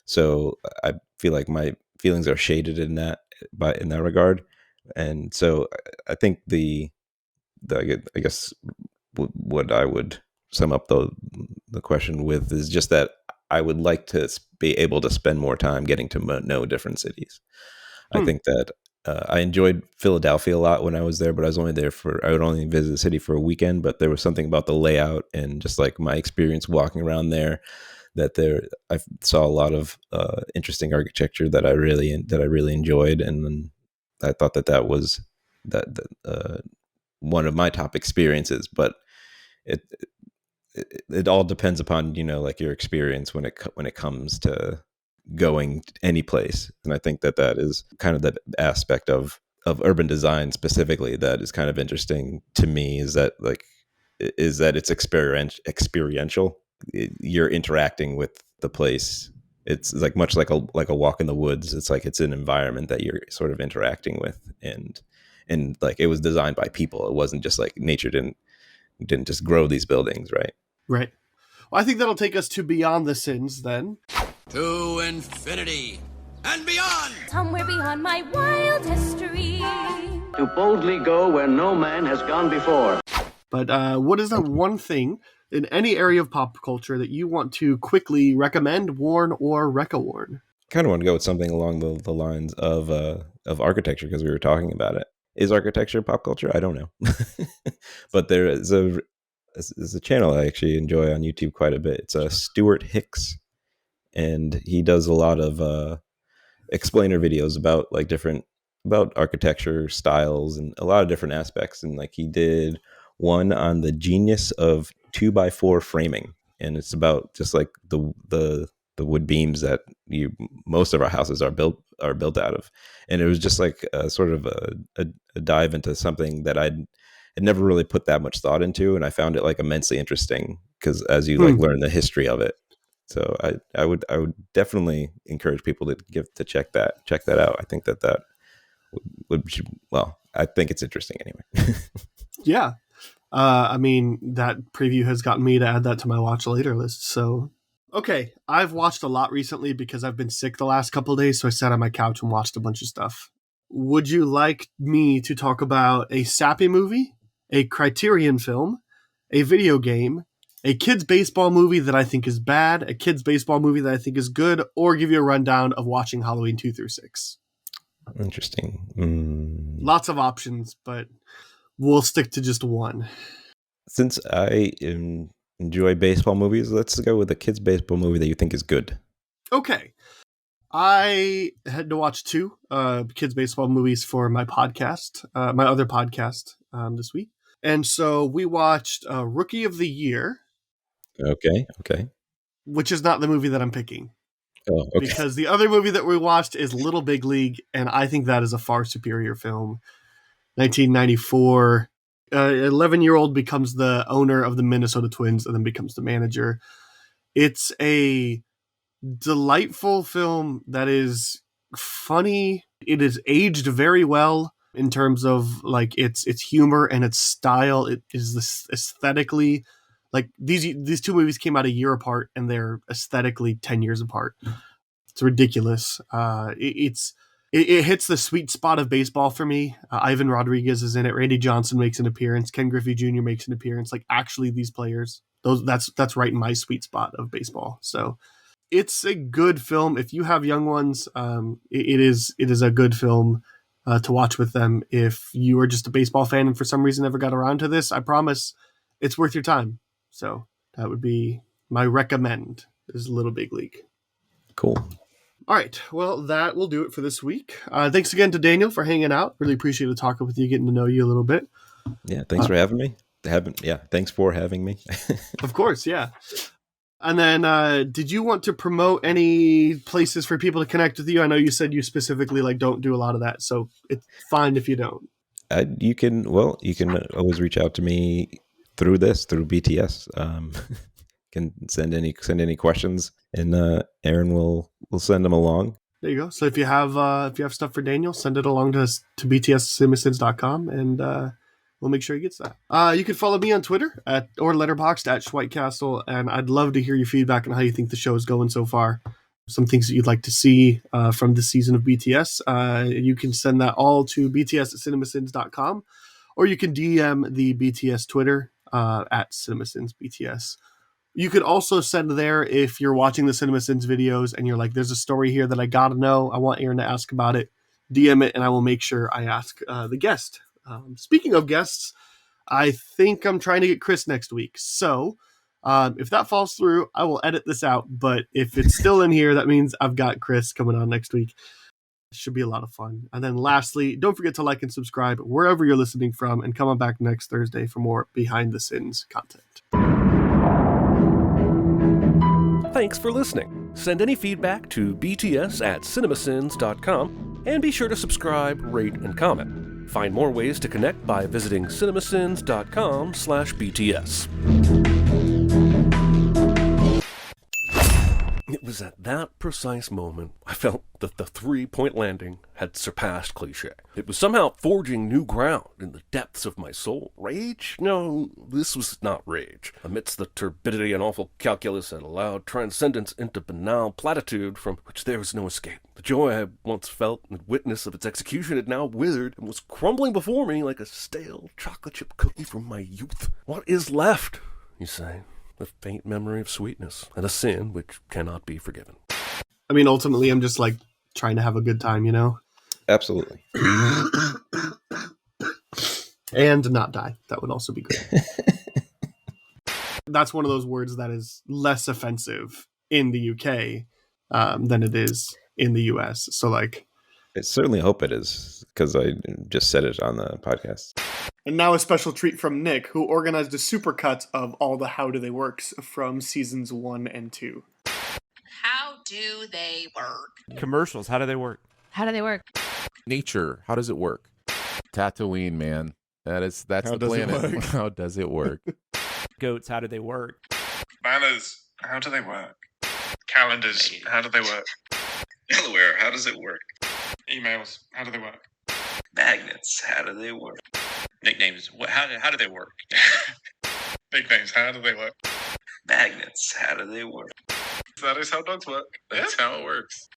So I feel like my feelings are shaded in that regard. And so I think I guess what I would sum up the question with is just that I would like to be able to spend more time getting to know different cities. I think that I enjoyed Philadelphia a lot when I was there, but I would only visit the city for a weekend. But there was something about the layout and just like my experience walking around there I saw a lot of interesting architecture that I really enjoyed, and then I thought that was one of my top experiences. But it all depends upon like your experience when it comes to going any place. And I think that is kind of the aspect of urban design specifically that is kind of interesting to me, is that it's experiential. You're interacting with the place. It's like much like a walk in the woods. It's like it's an environment that you're sort of interacting with, and like it was designed by people. It wasn't just like nature didn't just grow these buildings, right? Right. Well, I think that'll take us to Beyond the Sins then. To infinity and beyond. Somewhere beyond my wild history. To boldly go where no man has gone before. But what is the one thing in any area of pop culture that you want to quickly recommend, warn, or reca-warn? Kind of want to go with something along the lines of architecture, because we were talking about it. Is architecture pop culture? I don't know. But there is a channel I actually enjoy on YouTube quite a bit. It's Stuart Hicks, and he does a lot of explainer videos about about architecture styles and a lot of different aspects. And like he did one on the genius of 2x4 framing, and it's about just like the wood beams that most of our houses are built out of. And it was just like sort of a dive into something that I'd never really put that much thought into, and I found it like immensely interesting, because as you like learn the history of it. So I would definitely encourage people to check that out. I think that I think it's interesting anyway. Yeah. I mean, that preview has gotten me to add that to my watch later list. So, okay. I've watched a lot recently because I've been sick the last couple of days. So I sat on my couch and watched a bunch of stuff. Would you like me to talk about a sappy movie, a Criterion film, a video game, a kids baseball movie that I think is bad, a kids baseball movie that I think is good, or give you a rundown of watching Halloween 2 through 6? Interesting. Lots of options, but we'll stick to just one. Since I enjoy baseball movies, let's go with a kids baseball movie that you think is good. Okay. I had to watch 2 kids baseball movies for my podcast, my other podcast this week. And so we watched Rookie of the Year. Okay. Which is not the movie that I'm picking. Oh, okay. Because the other movie that we watched is Little Big League, and I think that is a far superior film. 1994. 11-year-old becomes the owner of the Minnesota Twins and then becomes the manager. It's a delightful film that is funny. It is aged very well in terms of like its humor and its style. It is this aesthetically, like these 2 movies came out a year apart and they're aesthetically 10 years apart. It's ridiculous. It hits the sweet spot of baseball for me. Ivan Rodriguez is in it. Randy Johnson makes an appearance. Ken Griffey Jr. makes an appearance. Like actually these players, that's right in my sweet spot of baseball. So it's a good film. If you have young ones, it is a good film to watch with them. If you are just a baseball fan and for some reason never got around to this, I promise it's worth your time. So that would be my recommend, is Little Big League. Cool. All right. Well, that will do it for this week. Thanks again to Daniel for hanging out. Really appreciated talking with you, getting to know you a little bit. Yeah. Thanks for having me. Thanks for having me. Of course. Yeah. And then did you want to promote any places for people to connect with you? I know you said you specifically like don't do a lot of that, so it's fine if you don't. You can always reach out to me through BTS. Can send any questions, and Aaron will send them along. There you go. So if you have stuff for Daniel, send it along to us to bts@cinemasins.com, and we'll make sure he gets that. You can follow me on Twitter or Letterboxd at Schweitcastle, and I'd love to hear your feedback on how you think the show is going so far. Some things that you'd like to see from this season of BTS. You can send that all to bts@cinemasins.com, or you can DM the BTS Twitter at CinemaSinsBTS. You could also send there if you're watching the CinemaSins videos and you're like, there's a story here that I gotta know. I want Aaron to ask about it. DM it, and I will make sure I ask the guest. Speaking of guests, I think I'm trying to get Chris next week. So if that falls through, I will edit this out. But if it's still in here, that means I've got Chris coming on next week. It should be a lot of fun. And then lastly, don't forget to like and subscribe wherever you're listening from, and come on back next Thursday for more Behind the Sins content. Thanks for listening. Send any feedback to bts@cinemasins.com, and be sure to subscribe, rate, and comment. Find more ways to connect by visiting cinemasins.com/BTS. It was at that precise moment I felt that the three-point landing had surpassed cliché. It was somehow forging new ground in the depths of my soul. Rage? No, this was not rage. Amidst the turbidity and awful calculus that allowed transcendence into banal platitude from which there was no escape. The joy I had once felt in witness of its execution had now withered and was crumbling before me like a stale chocolate chip cookie from my youth. What is left, you say? A faint memory of sweetness, and a sin which cannot be forgiven. I mean, ultimately, I'm just like trying to have a good time, you know? Absolutely. And not die. That would also be great. That's one of those words that is less offensive in the UK than it is in the US. So, like, I certainly hope it is, because I just said it on the podcast. And now a special treat from Nick, who organized a supercut of all the How Do They Works from seasons 1 and 2. How do they work? Commercials, how do they work? How do they work? Nature, how does it work? Tatooine, man. That's the planet. How does it work? Goats, how do they work? Banners, how do they work? Calendars, how do they work? Delaware, how does it work? Emails, how do they work? Magnets, how do they work? Nicknames, how do they work? Nicknames, how do they work? Magnets, how do they work? That is how dogs work. That's how it works.